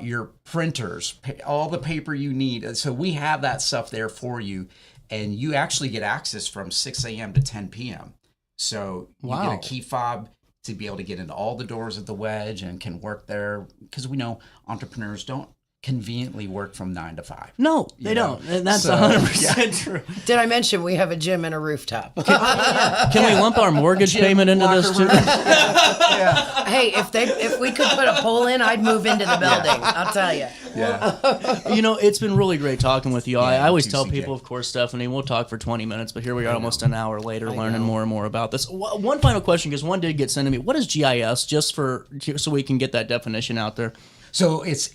S10: your printers, all the paper you need. So we have that stuff there for you. And you actually get access from 6 a.m. to 10 p.m. So you get a key fob to be able to get into all the doors at the Wedge and can work there, because we know entrepreneurs don't conveniently work from 9 to 5.
S2: No, they don't. And that's 100% true.
S9: Did I mention we have a gym and a rooftop?
S2: Can we lump our mortgage payment into this too?
S9: Hey, if we could put a pole in, I'd move into the building. I'll tell you.
S10: Yeah.
S2: It's been really great talking with you. I always tell people, of course, Stephanie, we'll talk for 20 minutes, but here we are almost an hour later learning more and more about this. One final question, because one did get sent to me. What is GIS, just so we can get that definition out there?
S10: So it's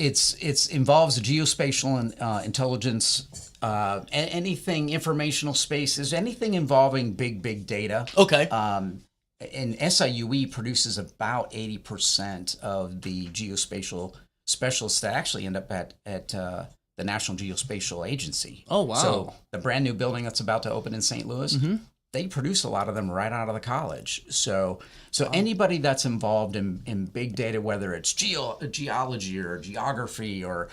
S10: involves geospatial and intelligence, anything informational spaces, anything involving big data.
S2: Okay.
S10: And SIUE produces about 80% of the geospatial specialists that actually end up at the National Geospatial Agency.
S2: Oh, wow.
S10: So the brand new building that's about to open in St. Louis, they produce a lot of them right out of the college. So anybody that's involved in big data, whether it's geology or geography or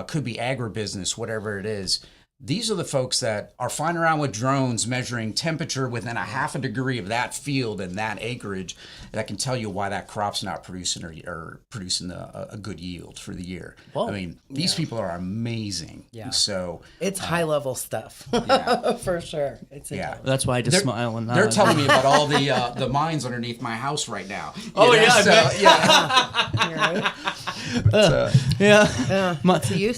S10: could be agribusiness, whatever it is, these are the folks that are flying around with drones measuring temperature within a half a degree of that field and that acreage that can tell you why that crop's not producing or producing a good yield for the year.
S9: Whoa.
S10: I mean, these people are amazing.
S9: Yeah.
S10: So
S9: it's high level stuff for sure. It's incredible.
S2: That's why I just smile and nod.
S10: They're telling me about all the mines underneath my house right now.
S2: Oh,
S10: You know,
S2: yeah,
S10: so,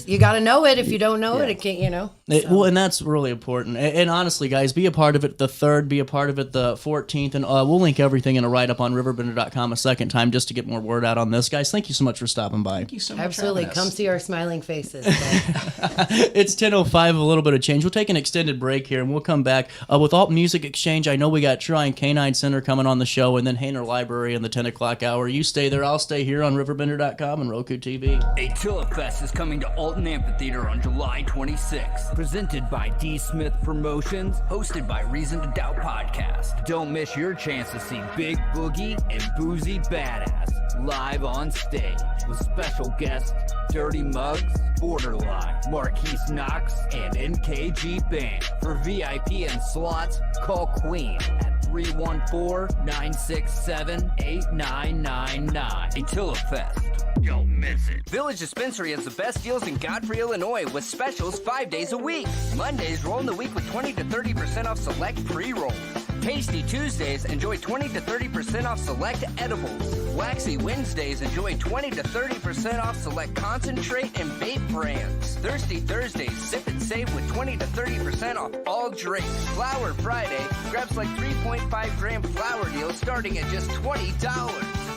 S9: You got to know it. If you don't know it can't,
S2: Well, and that's really important. And honestly, guys, be a part of it the 3rd, be a part of it the 14th, and we'll link everything in a write-up on RiverBender.com a second time just to get more word out on this. Guys, thank you so much for stopping by.
S10: Thank you so much.
S9: Absolutely. Come see our smiling faces.
S2: It's 10:05, a little bit of change. We'll take an extended break here, and we'll come back with Alt Music Exchange. I know we got Truine Canine Center coming on the show, and then Hayner Library in the 10 o'clock hour. You stay there. I'll stay here on RiverBender.com and Roku TV.
S14: Attila Fest is coming to Alton Amphitheater on July 26th. Presented by D. Smith Promotions, hosted by Reason to Doubt Podcast. Don't miss your chance to see Big Boogie and Boozy Badass live on stage with special guests Dirty Muggs, Borderline, Marquise Knox, and NKG Band. For VIP and slots, call Queen at 314-967-8999. Attila Fest. Don't miss it.
S15: Village Dispensary has the best deals in Godfrey, Illinois with specials 5 days a week. Mondays, roll in the week with 20 to 30% off select pre-rolls. Tasty Tuesdays, enjoy 20 to 30% off select edibles. Waxy Wednesdays, enjoy 20 to 30% off select concentrate and vape brands. Thirsty Thursdays, sip and save with 20 to 30% off all drinks. Flower Friday, grab like 3.5 gram flower deals starting at just $20.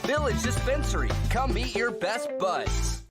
S15: Village Dispensary, come meet your best buds.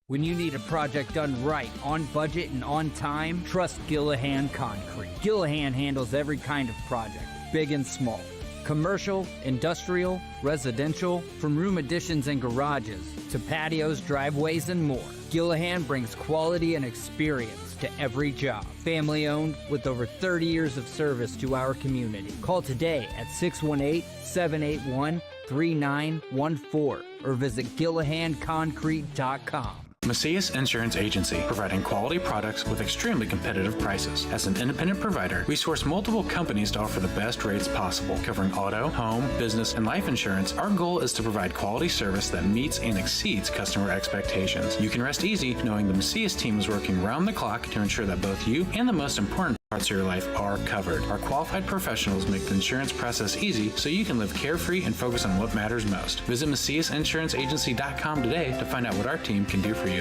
S14: When you need a project done right, on budget, and on time, trust Gillahan Concrete. Gillahan handles every kind of project, big and small. Commercial, industrial, residential, from room additions and garages to patios, driveways, and more. Gillahan brings quality and experience to every job. Family owned with over 30 years of service to our community. Call today at 618-781-3914 or visit GillahanConcrete.com.
S16: Macias Insurance Agency, providing quality products with extremely competitive prices. As an independent provider, we source multiple companies to offer the best rates possible, covering auto, home, business, and life insurance. Our goal is to provide quality service that meets and exceeds customer expectations. You can rest easy knowing the Macias team is working round the clock to ensure that both you and the most important parts of your life are covered. Our qualified professionals make the insurance process easy so you can live carefree and focus on what matters most. Visit MaciasInsuranceAgency.com today to find out what our team can do for you.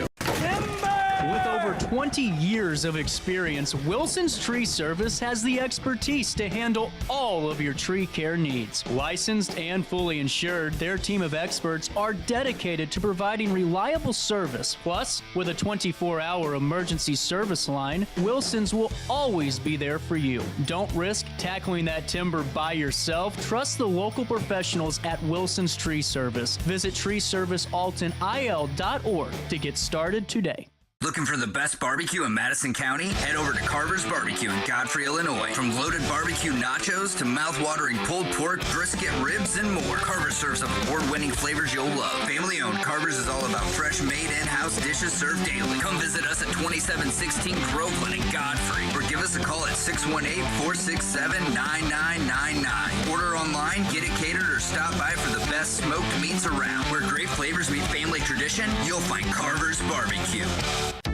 S2: With over 20 years of experience, Wilson's Tree Service has the expertise to handle all of your tree care needs. Licensed and fully insured, their team of experts are dedicated to providing reliable service. Plus, with a 24-hour emergency service line, Wilson's will always be there for you. Don't risk tackling that timber by yourself. Trust the local professionals at Wilson's Tree Service. Visit treeservicealtonil.org to get started today.
S15: Looking for the best barbecue in Madison County? Head over to Carver's Barbecue in Godfrey, Illinois. From loaded barbecue nachos to mouth-watering pulled pork, brisket, ribs, and more. Carver's serves up award-winning flavors you'll love. Family-owned, Carver's is all about fresh-made in-house dishes served daily. Come visit us at 2716 Groveland in Godfrey, or give us a call at 618-467-9999. Order online, get it catered, or stop by for the best smoked meats around. Where great flavors meet family tradition, you'll find Carver's Barbecue.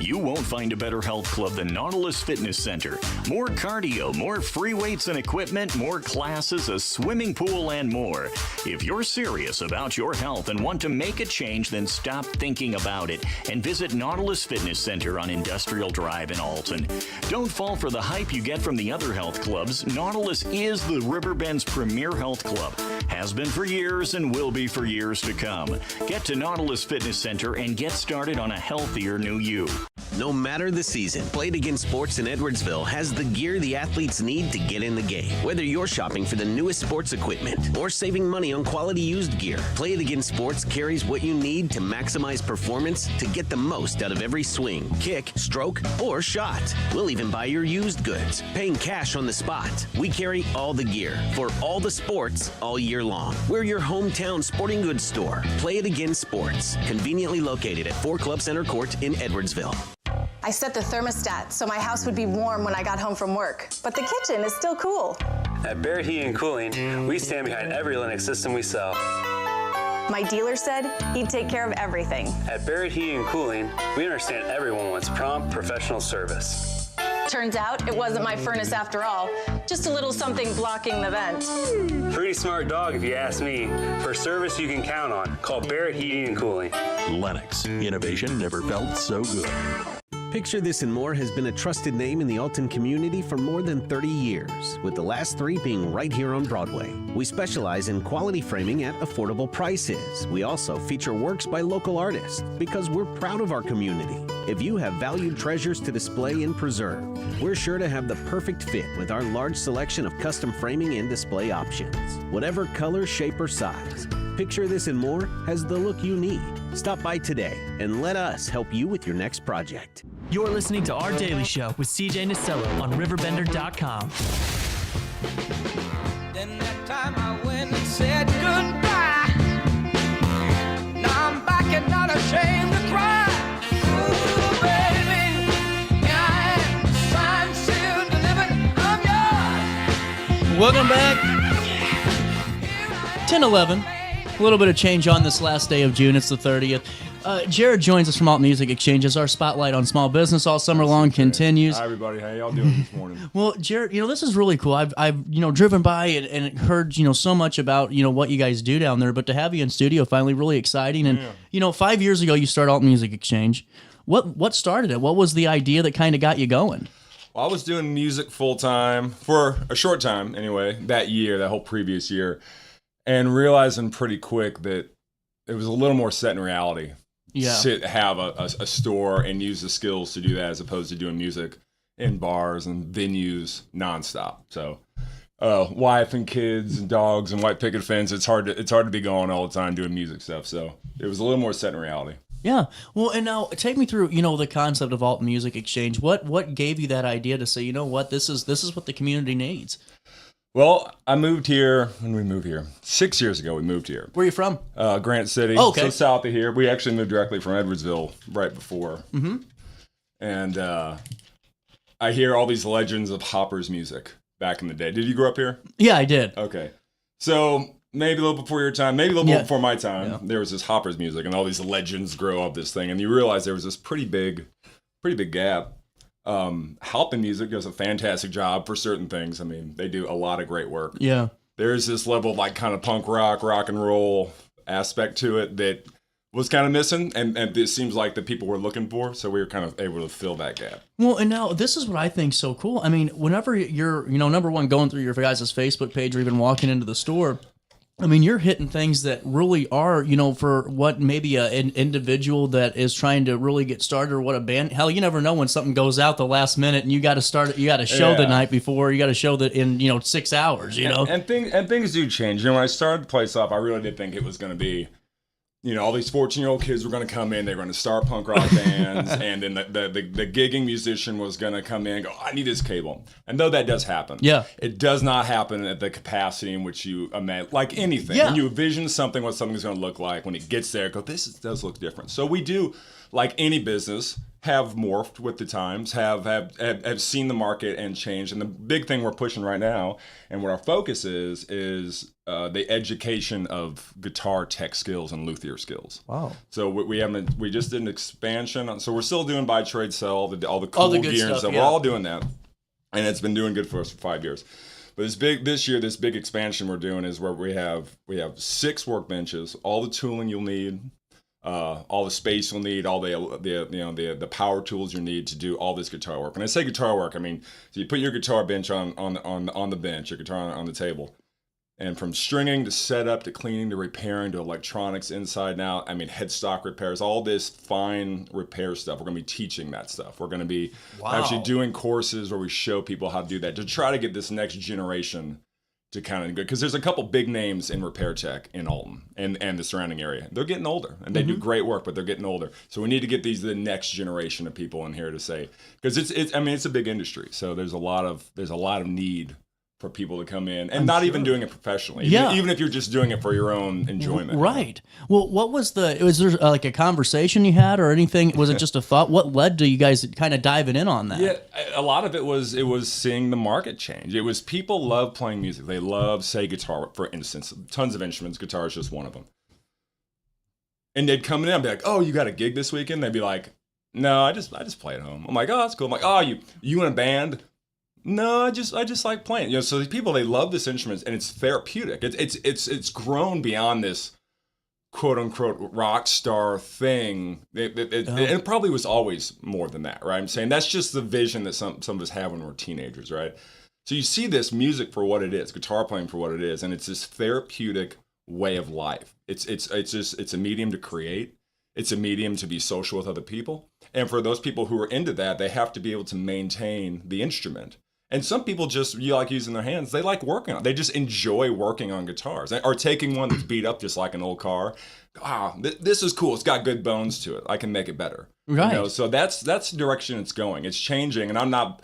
S17: You won't find a better health club than Nautilus Fitness Center. More cardio, more free weights and equipment, more classes, a swimming pool, and more. If you're serious about your health and want to make a change, then stop thinking about it and visit Nautilus Fitness Center on Industrial Drive in Alton. Don't fall for the hype you get from the other health clubs. Nautilus is the Riverbend's premier health club. Has been for years and will be for years to come. Get to Nautilus Fitness Center and get started on a healthier new you.
S18: No matter the season, Play It Again Sports in Edwardsville has the gear the athletes need to get in the game. Whether you're shopping for the newest sports equipment or saving money on quality used gear, Play It Again Sports carries what you need to maximize performance to get the most out of every swing, kick, stroke, or shot. We'll even buy your used goods, paying cash on the spot. We carry all the gear for all the sports all year long. We're your hometown sporting goods store. Play It Again Sports, conveniently located at 4 Club Center Court in Edwardsville.
S19: I set the thermostat so my house would be warm when I got home from work, but the kitchen is still cool.
S20: At Barrett Heating and Cooling, we stand behind every Lennox system we sell.
S19: My dealer said he'd take care of everything.
S20: At Barrett Heating and Cooling, we understand everyone wants prompt, professional service.
S19: Turns out it wasn't my furnace after all, just a little something blocking the vent.
S20: Pretty smart dog if you ask me. For service you can count on, call Barrett Heating and Cooling.
S21: Lennox, innovation never felt so good.
S18: Picture This and More has been a trusted name in the Alton community for more than 30 years, with the last 3 being right here on Broadway. We specialize in quality framing at affordable prices. We also feature works by local artists because we're proud of our community. If you have valued treasures to display and preserve, we're sure to have the perfect fit with our large selection of custom framing and display options. Whatever color, shape, or size, Picture This and More has the look you need. Stop by today and let us help you with your next project.
S8: You're listening to Our Daily Show with CJ Nasello on RiverBender.com.
S1: Then that time I went and said goodbye. Now I'm back and not ashamed to cry. Ooh, baby, here I am, signed, sealed, delivered, I'm yours.
S2: Welcome back. 10:11. A little bit of change on this last day of June. It's the 30th. Jared joins us from Alt Music Exchange as our spotlight on small business all summer long continues.
S22: Hi, everybody. How y'all doing this morning?
S2: Well, Jared, this is really cool. I've driven by and heard, so much about, what you guys do down there, but to have you in studio finally really exciting. And, 5 years ago, you started Alt Music Exchange. What started it? What was the idea that kind of got you going?
S22: Well, I was doing music full time for a short time anyway, that whole previous year, and realizing pretty quick that it was a little more set in reality.
S2: Yeah.
S22: Have a store and use the skills to do that as opposed to doing music in bars and venues nonstop. So, wife and kids and dogs and white picket fence. It's hard to be going all the time doing music stuff. So it was a little more set in reality.
S2: Yeah. Well, and now take me through, the concept of Alt Music Exchange. What gave you that idea to say, this is what the community needs?
S22: Well, I moved here. When we moved here? 6 years ago we moved here.
S2: Where are you from?
S22: Grant City.
S2: Oh, okay.
S22: So south of here. We actually moved directly from Edwardsville right before.
S2: Mm-hmm.
S22: And I hear all these legends of Hopper's music back in the day. Did you grow up here?
S2: Yeah, I did.
S22: Okay. So maybe a little before your time, maybe a little before my time, there was this Hopper's music and all these legends grow up this thing. And you realize there was this pretty big gap. Halpin Music does a fantastic job for certain things. I mean, they do a lot of great work.
S2: Yeah.
S22: There's this level of like kind of punk rock and roll aspect to it that was kind of missing, and it seems like the people were looking for, so we were kind of able to fill that gap.
S2: Well, and now this is what I think so cool. I mean, whenever you're, number one, going through your guys' Facebook page or even walking into the store, I mean, you're hitting things that really are, for what maybe an individual that is trying to really get started, or what a band. Hell, you never know when something goes out the last minute and you got to start. You got to show the night before. You got to show that in 6 hours.
S22: And things do change. When I started the place up, I really did think it was going to be, all these 14-year-old kids were going to come in. They were going to start punk rock bands, and then the gigging musician was going to come in and go, I need this cable. And though that does happen, it does not happen at the capacity in which you imagine, like anything.
S2: Yeah.
S22: When you envision what something's going to look like, when it gets there, go, this does look different. So we do, like any business, have morphed with the times, have seen the market and changed. And the big thing we're pushing right now, and what our focus is the education of guitar tech skills and luthier skills.
S2: Wow.
S22: So we just did an expansion. So we're still doing by trade sell, all the cool
S2: good
S22: gear and
S2: stuff,
S22: stuff.
S2: yeah.
S22: We're all doing that, and it's been doing good for us for 5 years. But this year, this big expansion we're doing is where we have 6 workbenches, all the tooling you'll need. All the space you'll need, all the power tools you need to do all this guitar work. And I say guitar work, I mean, so you put your guitar bench on the bench, your guitar on the table, and from stringing to setup to cleaning to repairing to electronics inside and out. I mean, headstock repairs, all this fine repair stuff. We're going to be teaching that stuff. We're going to be actually doing courses where we show people how to do that to try to get this next generation to kind of go, because there's a couple big names in repair tech in Alton and the surrounding area. They're getting older and they do great work, but they're getting older. So we need to get the next generation of people in here to say, because it's a big industry. So there's a lot of need for people to come in and even doing it professionally.
S2: Yeah.
S22: Even if you're just doing it for your own enjoyment.
S2: Right. Well, was there like a conversation you had or anything? Was it just a thought? What led to you guys kind of diving in on that?
S22: Yeah, a lot of it was seeing the market change. It was people love playing music. They love, say, guitar, for instance. Tons of instruments. Guitar is just one of them. And they'd come in and be like, "Oh, you got a gig this weekend?" They'd be like, "No, I just play at home." I'm like, "Oh, that's cool." I'm like, "Oh, you in a band?" No, I just like playing. So these people, they love this instrument and it's therapeutic. It's grown beyond this quote unquote rock star thing. It probably was always more than that, right? I'm saying that's just the vision that some of us have when we're teenagers, right? So you see this music for what it is, guitar playing for what it is, and it's this therapeutic way of life. It's a medium to create. It's a medium to be social with other people. And for those people who are into that, they have to be able to maintain the instrument. And some people you like using their hands. They like working on it. They just enjoy working on guitars or taking one that's beat up just like an old car. This is cool. It's got good bones to it. I can make it better.
S2: Right.
S22: So that's the direction it's going. It's changing, and I'm not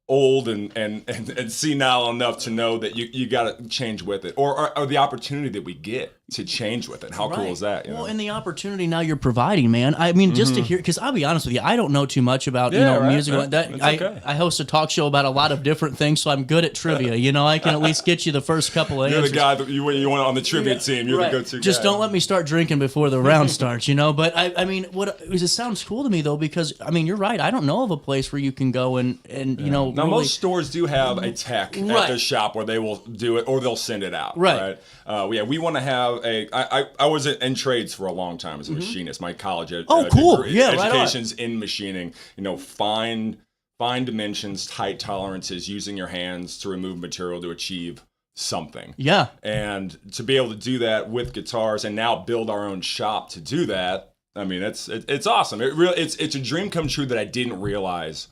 S22: old and senile enough to know that you got to change with it, or the opportunity that we get to change with it. How cool is that?
S2: Well, and the opportunity now you're providing, man. I mean, just to hear, because I'll be honest with you, I don't know too much about music.
S22: Right.
S2: I host a talk show about a lot of different things, so I'm good at trivia. I can at least get you the first couple of
S22: You're
S2: answers.
S22: the guy that you want on the trivia team. You're the go-to guy.
S2: Just don't let me start drinking before the round starts, But I mean, it sounds cool to me though, because I mean, you're right. I don't know of a place where you can go and
S22: Now
S2: really...
S22: most stores do have a tech at the shop where they will do it or they'll send it out. Right. We want to have I was in trades for a long time as a machinist. My college
S2: cool.
S22: education's in machining. Fine dimensions, tight tolerances, using your hands to remove material to achieve something.
S2: Yeah.
S22: And to be able to do that with guitars and now build our own shop to do that, I mean, it's awesome. It's a dream come true that I didn't realize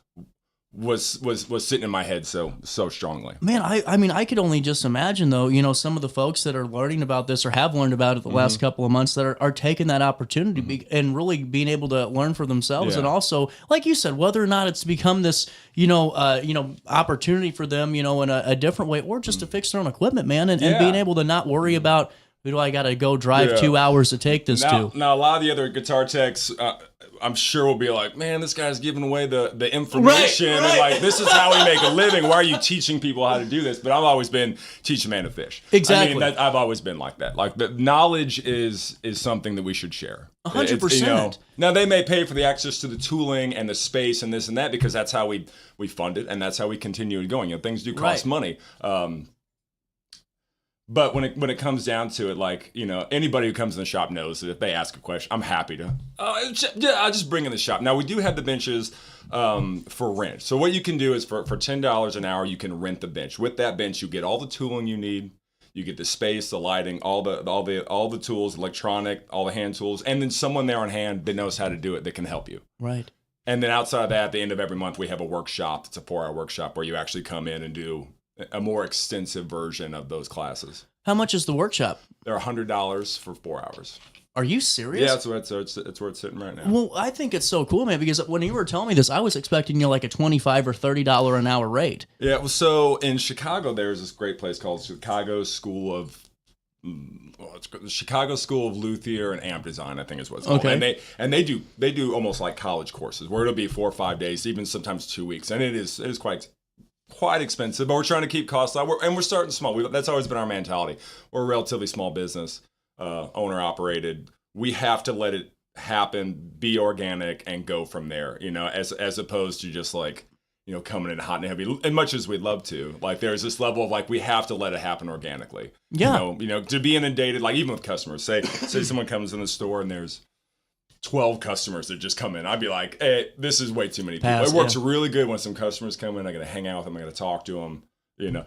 S22: was sitting in my head so strongly.
S2: Man, I mean, I could only just imagine though, some of the folks that are learning about this or have learned about it the last couple of months that are taking that opportunity and really being able to learn for themselves. And also, like you said, whether or not it's become this, opportunity for them, in a different way, or just to fix their own equipment, man, and being able to not worry about, who do I got to go drive 2 hours to take this to?
S22: Now, a lot of the other guitar techs, I'm sure will be like, man, this guy's giving away the information. Right. And like, this is how we make a living. Why are you teaching people how to do this? But I've always been teach a man to fish.
S2: Exactly.
S22: I mean, I've always been like that. Like, the knowledge is something that we should share.
S2: 100%.
S22: Now, they may pay for the access to the tooling and the space and this and that because that's how we fund it and that's how we continue it going. Things do cost money. But when it comes down to it, like, anybody who comes in the shop knows that if they ask a question, I'm happy to. I'll just bring in the shop. Now, we do have the benches for rent. So what you can do is for $10 an hour, you can rent the bench. With that bench, you get all the tooling you need. You get the space, the lighting, all the tools, electronic, all the hand tools, and then someone there on hand that knows how to do it that can help you.
S2: Right.
S22: And then outside of that, at the end of every month, we have a workshop. It's a 4-hour workshop where you actually come in and do a more extensive version of those classes.
S2: How much is the workshop?
S22: They're $100 for 4 hours.
S2: Are you serious?
S22: Yeah, that's where it's sitting right now.
S2: Well, I think it's so cool, man, because when you were telling me this, I was expecting like a $25 or $30 an hour rate.
S22: Yeah, well, so in Chicago, there's this great place called Chicago School of it's the Chicago School of Luthier and Amp Design, I think is what it's called.
S2: Okay.
S22: And they do almost like college courses where it'll be 4 or 5 days, even sometimes 2 weeks, and it is quite expensive. But we're trying to keep costs low, and we're starting small. That's always been our mentality. We're a relatively small business, owner operated. We have to let it happen, be organic, and go from there. As opposed to just like, coming in hot and heavy, as much as we'd love to. Like, there's this level of like, we have to let it happen organically.
S2: Yeah.
S22: To be inundated, like even with customers, say someone comes in the store and there's 12 customers that just come in. I'd be like, hey, this is way too many people. It works really good when some customers come in. I got to hang out with them. I got to talk to them.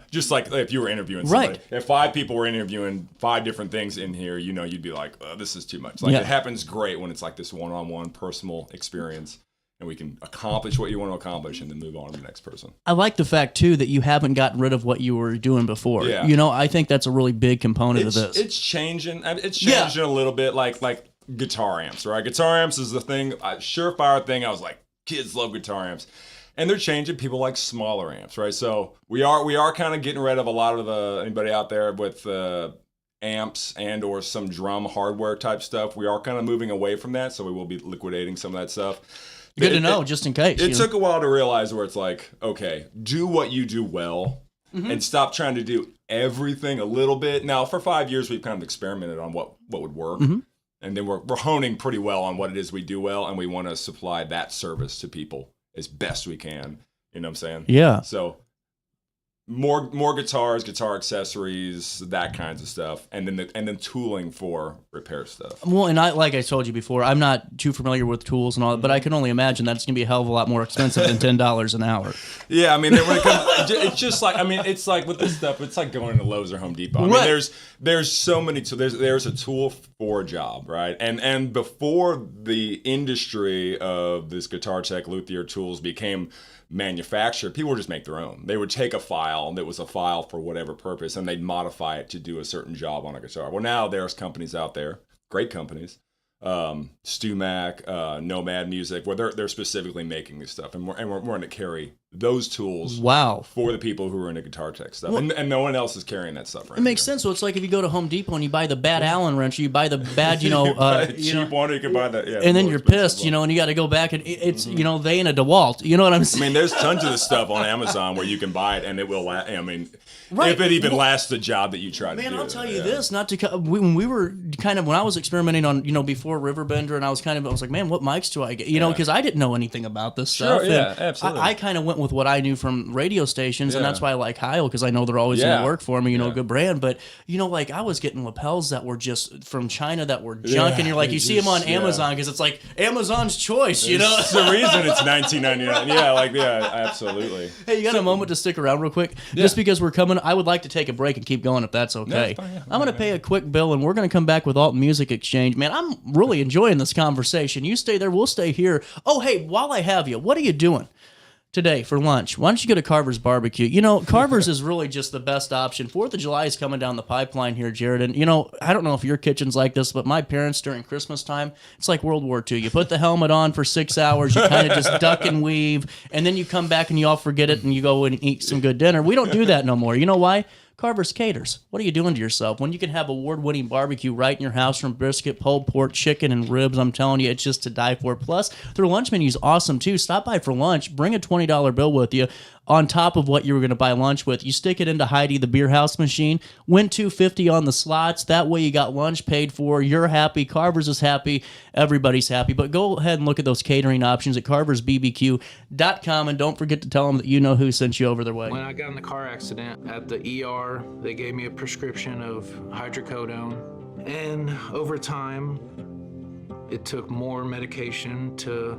S22: Just like if you were interviewing somebody.
S2: Right.
S22: If 5 people were interviewing 5 different things in here, you'd be like, oh, this is too much. Like, it happens great when it's like this one-on-one personal experience. And we can accomplish what you want to accomplish and then move on to the next person.
S2: I like the fact, too, that you haven't gotten rid of what you were doing before.
S22: Yeah.
S2: I think that's a really big component of this.
S22: It's changing. It's changing a little bit, like guitar amps, right? Guitar amps is the thing, surefire thing. I was like, kids love guitar amps. And they're changing. People like smaller amps, right? So we are kind of getting rid of a lot of anybody out there with amps and or some drum hardware type stuff. We are kind of moving away from that, so we will be liquidating some of that stuff.
S2: Good to know, just in case.
S22: It took a while to realize where it's like, okay, do what you do well and stop trying to do everything a little bit. Now, for 5 years, we've kind of experimented on what would work. And then we're honing pretty well on what it is we do well, and we want to supply that service to people as best we can. You know what I'm saying?
S2: Yeah.
S22: So more guitars, guitar accessories, that kinds of stuff, and then tooling for repair stuff.
S2: Well, and like I told you before, I'm not too familiar with tools and all that, but I can only imagine that it's going to be a hell of a lot more expensive than $10 an hour.
S22: Yeah, I mean, when it comes, it's just like, I mean, it's like with this stuff, it's like going into Lowe's or Home Depot. I mean, there's so many tools. There's a tool for a job, right? And before the industry of this guitar tech luthier tools became manufactured, people would just make their own. They would take a file that was a file for whatever purpose, and they'd modify it to do a certain job on a guitar. Well, now there's companies out there, great companies, StewMac, Nomad Music, where they're specifically making this stuff, and we're going to carry those tools for the people who are into guitar tech stuff.
S2: Well,
S22: and no one else is carrying that stuff right
S2: It makes sense. So it's like if you go to Home Depot and you buy the bad Allen wrench, or you buy the bad,
S22: cheap one, you can buy that,
S2: and then you're pissed, and you got to go back and it's, they in a DeWalt. You know what I'm saying?
S22: I mean, there's tons of this stuff on Amazon where you can buy it and it will last. I mean, if it even lasts the job that you try to do.
S2: Man, I'll tell you this, when we were when I was experimenting on, before Riverbender, and I was like, man, what mics do I get? Because I didn't know anything about this stuff.
S22: Sure, yeah,
S2: and
S22: absolutely.
S2: I kind of went with what I knew from radio stations, and that's why I like Heil, because I know they're always going to work for me, good brand. But, like I was getting lapels that were just from China that were junk, and you're like, you see them on Amazon, because it's like Amazon's choice,
S22: It's the reason it's $19.99. Absolutely.
S2: Hey, you got a moment to stick around real quick? Just because we're coming, I would like to take a break and keep going if that's okay.
S22: No, fine,
S2: I'm going to pay a quick bill, and we're going to come back with Alton Music Exchange. Man, I'm really enjoying this conversation. You stay there, we'll stay here. Oh, hey, while I have you, what are you doing today for lunch? Why don't you go to Carver's Barbecue? Carver's is really just the best option. 4th of July is coming down the pipeline here, Jared. And, I don't know if your kitchen's like this, but my parents during Christmas time, it's like World War II. You put the helmet on for 6 hours, you kind of just duck and weave, and then you come back and you all forget it and you go and eat some good dinner. We don't do that no more. You know why? Carver's caters. What are you doing to yourself when you can have award-winning barbecue right in your house, from brisket, pulled pork, chicken, and ribs? I'm telling you, it's just to die for. Plus, their lunch menu is awesome too. Stop by for lunch. Bring a $20 bill with you on top of what you were going to buy lunch with. You stick it into Heidi, the beer house machine. Win $250 on the slots. That way you got lunch paid for. You're happy. Carver's is happy. Everybody's happy. But go ahead and look at those catering options at carversbbq.com, and don't forget to tell them that you know who sent you over their way.
S13: When I got in the car accident at the ER, they gave me a prescription of hydrocodone. And over time, it took more medication to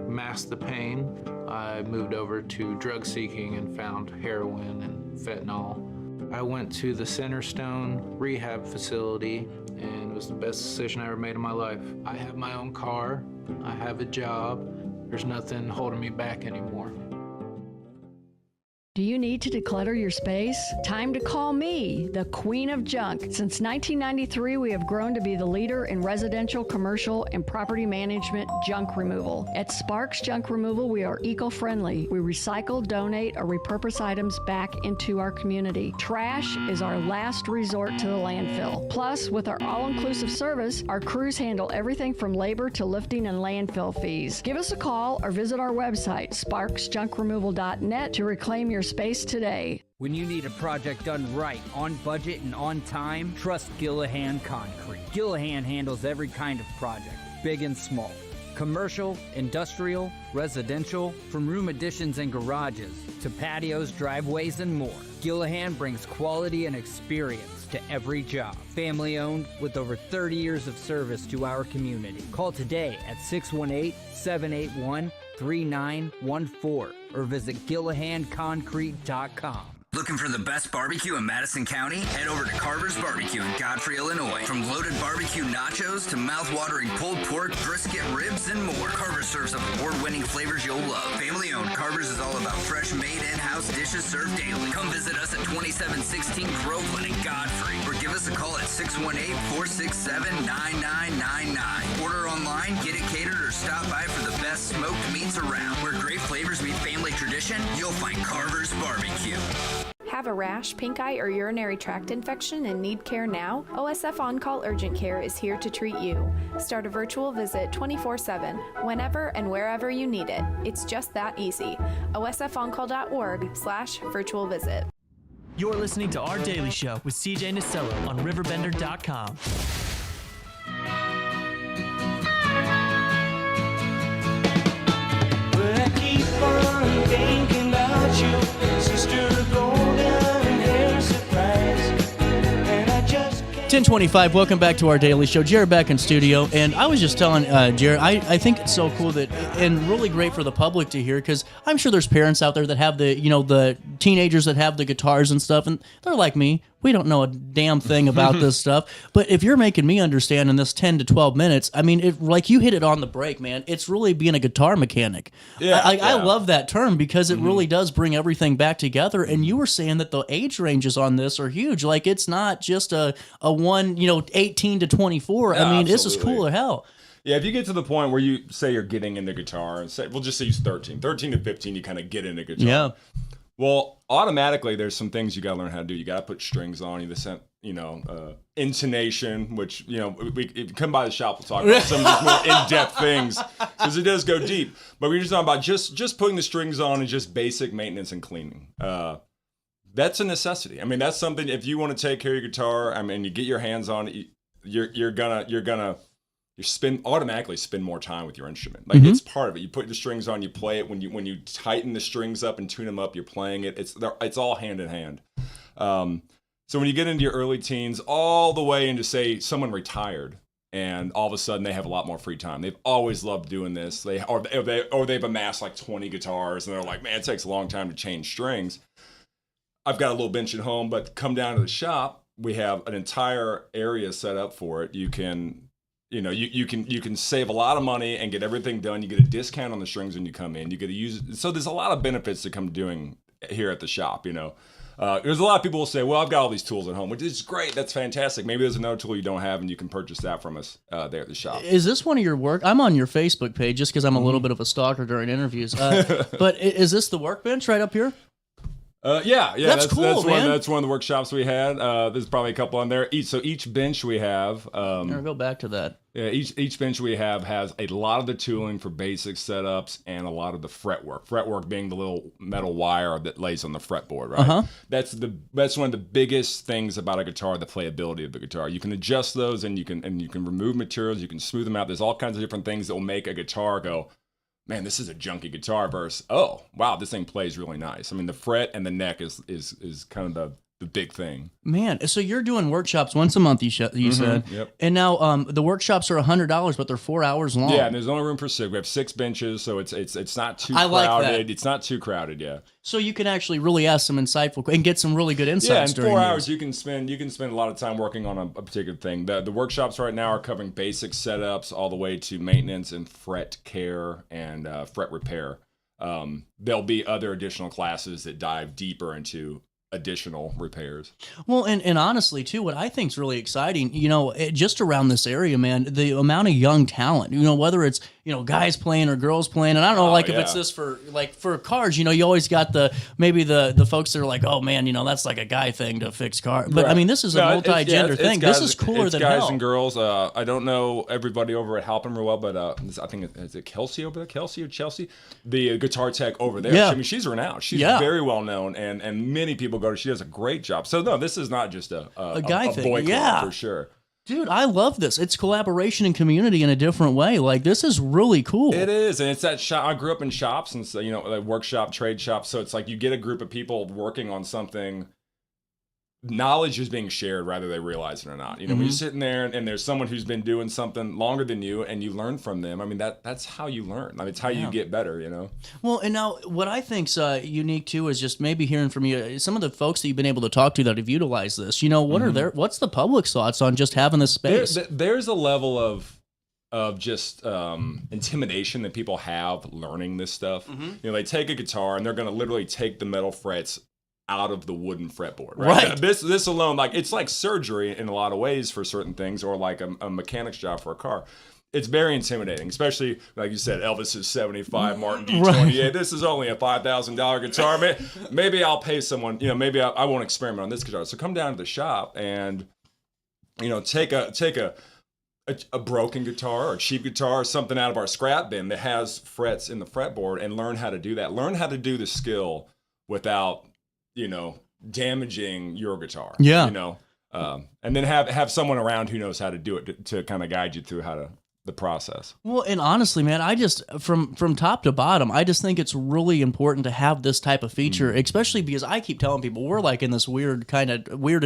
S13: mask the pain. I moved over to drug seeking and found heroin and fentanyl. I went to the Centerstone rehab facility, and it was the best decision I ever made in my life. I have my own car, I have a job, there's nothing holding me back anymore.
S12: Do you need to declutter your space? Time to call me, the Queen of Junk. Since 1993, we have grown to be the leader in residential, commercial, and property management junk removal. At Sparks Junk Removal, we are eco-friendly. We recycle, donate, or repurpose items back into our community. Trash is our last resort to the landfill. Plus, with our all-inclusive service, our crews handle everything from labor to lifting and landfill fees. Give us a call or visit our website, sparksjunkremoval.net, to reclaim your space today.
S14: When you need a project done right, on budget and on time, trust Gillahan Concrete. Gillahan handles every kind of project, big and small. Commercial, industrial, residential, from room additions and garages to patios, driveways, and more. Gillahan brings quality and experience to every job. Family owned with over 30 years of service to our community. Call today at 618-781-3914 or visit GillahanConcrete.com.
S3: Looking for the best barbecue in Madison County? Head over to Carver's Barbecue in Godfrey, Illinois. From loaded barbecue nachos to mouth-watering pulled pork, brisket, ribs, and more, Carver's serves up award-winning flavors you'll love. Family-owned, Carver's is all about fresh, made in-house dishes served daily. Come visit us at 2716 Groveland in Godfrey, or give us a call at 618-467-9999. Order online, get it catered, or stop by for the best smoked meats around. Where great flavors meet family tradition, you'll find Carver's Barbecue.
S4: Have a rash, pink eye, or urinary tract infection and need care now? OSF On Call Urgent Care is here to treat you. Start a virtual visit 24/7, whenever and wherever you need it. It's just that easy. OSFOnCall.org/virtual visit.
S8: You're listening to Our Daily Show with CJ Nasello on RiverBender.com.
S1: But I keep on thinking about you, sister golden hair surprise, and I just
S2: 10:25. Welcome back to Our Daily Show. Jared back in studio, and I was just telling Jared, I think it's so cool that, and really great for the public to hear, because I'm sure there's parents out there that have the teenagers that have the guitars and stuff, and they're like me. We don't know a damn thing about this stuff. But if you're making me understand in this 10 to 12 minutes, I mean, like you hit it on the break, man. It's really being a guitar mechanic. Yeah, I love that term because it really does bring everything back together. And you were saying that the age ranges on this are huge. Like, it's not just a 18 to 24.
S22: Yeah,
S2: I mean, this is
S22: absolutely.
S2: cool as hell.
S22: Yeah, if you get to the point where you say you're getting into guitar, we'll just say you're 13 to 15, you kind of get into guitar.
S2: Yeah.
S22: Well, automatically, there's some things you got to learn how to do. You got to put strings on. Intonation, which, if you come by the shop, we'll talk about some of these more in-depth things, because it does go deep. But we're just talking about just putting the strings on and just basic maintenance and cleaning. That's a necessity. I mean, that's something, if you want to take care of your guitar, I mean, you get your hands on it, you're gonna automatically spend more time with your instrument. Like, it's part of it. You put the strings on, you play it. When you tighten the strings up and tune them up, you're playing it. It's all hand in hand. So when you get into your early teens, all the way into, say, someone retired, and all of a sudden they have a lot more free time. They've always loved doing this. They've amassed like 20 guitars, and they're like, man, it takes a long time to change strings. I've got a little bench at home, but come down to the shop, we have an entire area set up for it. You can save a lot of money and get everything done. You get a discount on the strings when you come in. You get to use it. So there's a lot of benefits to come doing here at the shop. There's a lot of people who say, well, I've got all these tools at home, which is great. That's fantastic. Maybe there's another tool you don't have, and you can purchase that from us there at the shop.
S2: Is this one of your work? I'm on your Facebook page just because I'm a little bit of a stalker during interviews. But is this the workbench right up here?
S22: Yeah.
S2: That's cool, man.
S22: That's one of the workshops we had. There's probably a couple on there. Each bench we have.
S2: Here, go back to that.
S22: Yeah, each bench we have has a lot of the tooling for basic setups and a lot of the fretwork. Fretwork being the little metal wire that lays on the fretboard, right?
S2: Uh-huh.
S22: That's one of the biggest things about a guitar, the playability of the guitar. You can adjust those, and you can remove materials. You can smooth them out. There's all kinds of different things that will make a guitar go, man, this is a junky guitar, versus, oh, wow, this thing plays really nice. I mean, the fret and the neck is kind of the big thing.
S2: Man, so you're doing workshops once a month, you said.
S22: Yep.
S2: And now the workshops are $100, but they're 4 hours long.
S22: Yeah, and there's only room for 6. We have 6 benches, so it's not too crowded.
S2: Like that.
S22: It's not too crowded, yeah.
S2: So you can actually really ask some insightful and get some really good insights.
S22: Yeah, in 4 hours you can spend a lot of time working on a particular thing. The workshops right now are covering basic setups all the way to maintenance and fret care and fret repair. there'll be other additional classes that dive deeper into additional repairs.
S2: Well, and honestly, too, what I think is really exciting, just around this area, man, the amount of young talent, whether it's, guys playing or girls playing. And I don't know, if it's this for cars, you always got maybe the folks that are like, oh, man, that's like a guy thing to fix cars. But, I mean, this is a multi-gender thing.
S22: Guys,
S2: this is cooler than
S22: guys
S2: hell.
S22: And girls. I don't know everybody over at Halpin real well, but I think, is it Kelsey over there? Kelsey or Chelsea? The guitar tech over there.
S2: Yeah.
S22: I mean, she's renowned. She's very well known, and many people go to. She does a great job. So, no, this is not just a
S2: guy thing.
S22: boy club for sure.
S2: Dude, I love this. It's collaboration and community in a different way. Like, this is really cool.
S22: It is, and it's that shop. I grew up in shops, and so like workshop, trade shops. So it's like you get a group of people working on something. Knowledge is being shared, whether they realize it or not. When you're sitting there and there's someone who's been doing something longer than you, and you learn from them. I mean, that's how you learn. I mean, it's how you get better.
S2: Well, and now what I think's unique too is just maybe hearing from you some of the folks that you've been able to talk to that have utilized this. What's the public's thoughts on just having this space?
S22: There's a level of just intimidation that people have learning this stuff. They take a guitar and they're going to literally take the metal frets out of the wooden fretboard, right? This alone, like, it's like surgery in a lot of ways for certain things, or like a mechanic's job for a car. It's very intimidating, especially, like you said, Elvis is 75, Martin D 28. This is only a $5,000 guitar. Maybe I'll pay someone, maybe I won't experiment on this guitar. So come down to the shop and, take a broken guitar or a cheap guitar or something out of our scrap bin that has frets in the fretboard and learn how to do that. Learn how to do the skill without damaging your guitar.
S2: Yeah.
S22: And then have someone around who knows how to do it to kind of guide you through the process.
S2: Well, and honestly, man, I just from top to bottom, I just think it's really important to have this type of feature, especially because I keep telling people we're like in this weird in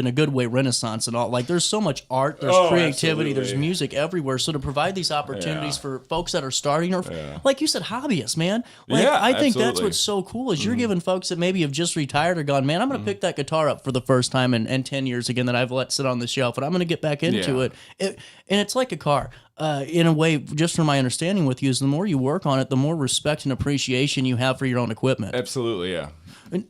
S2: a good way renaissance and all. Like, there's so much art, there's creativity, there's music everywhere. So to provide these opportunities for folks that are starting, or like you said, hobbyists, man. Like, I think that's what's so cool is you're giving folks that maybe have just retired or gone, man, I'm going to pick that guitar up for the first time in 10 years again that I've let sit on the shelf, and I'm going to get back into it. And it's like a car. In a way, just from my understanding with you, is the more you work on it, the more respect and appreciation you have for your own equipment.
S22: Absolutely, yeah.
S2: And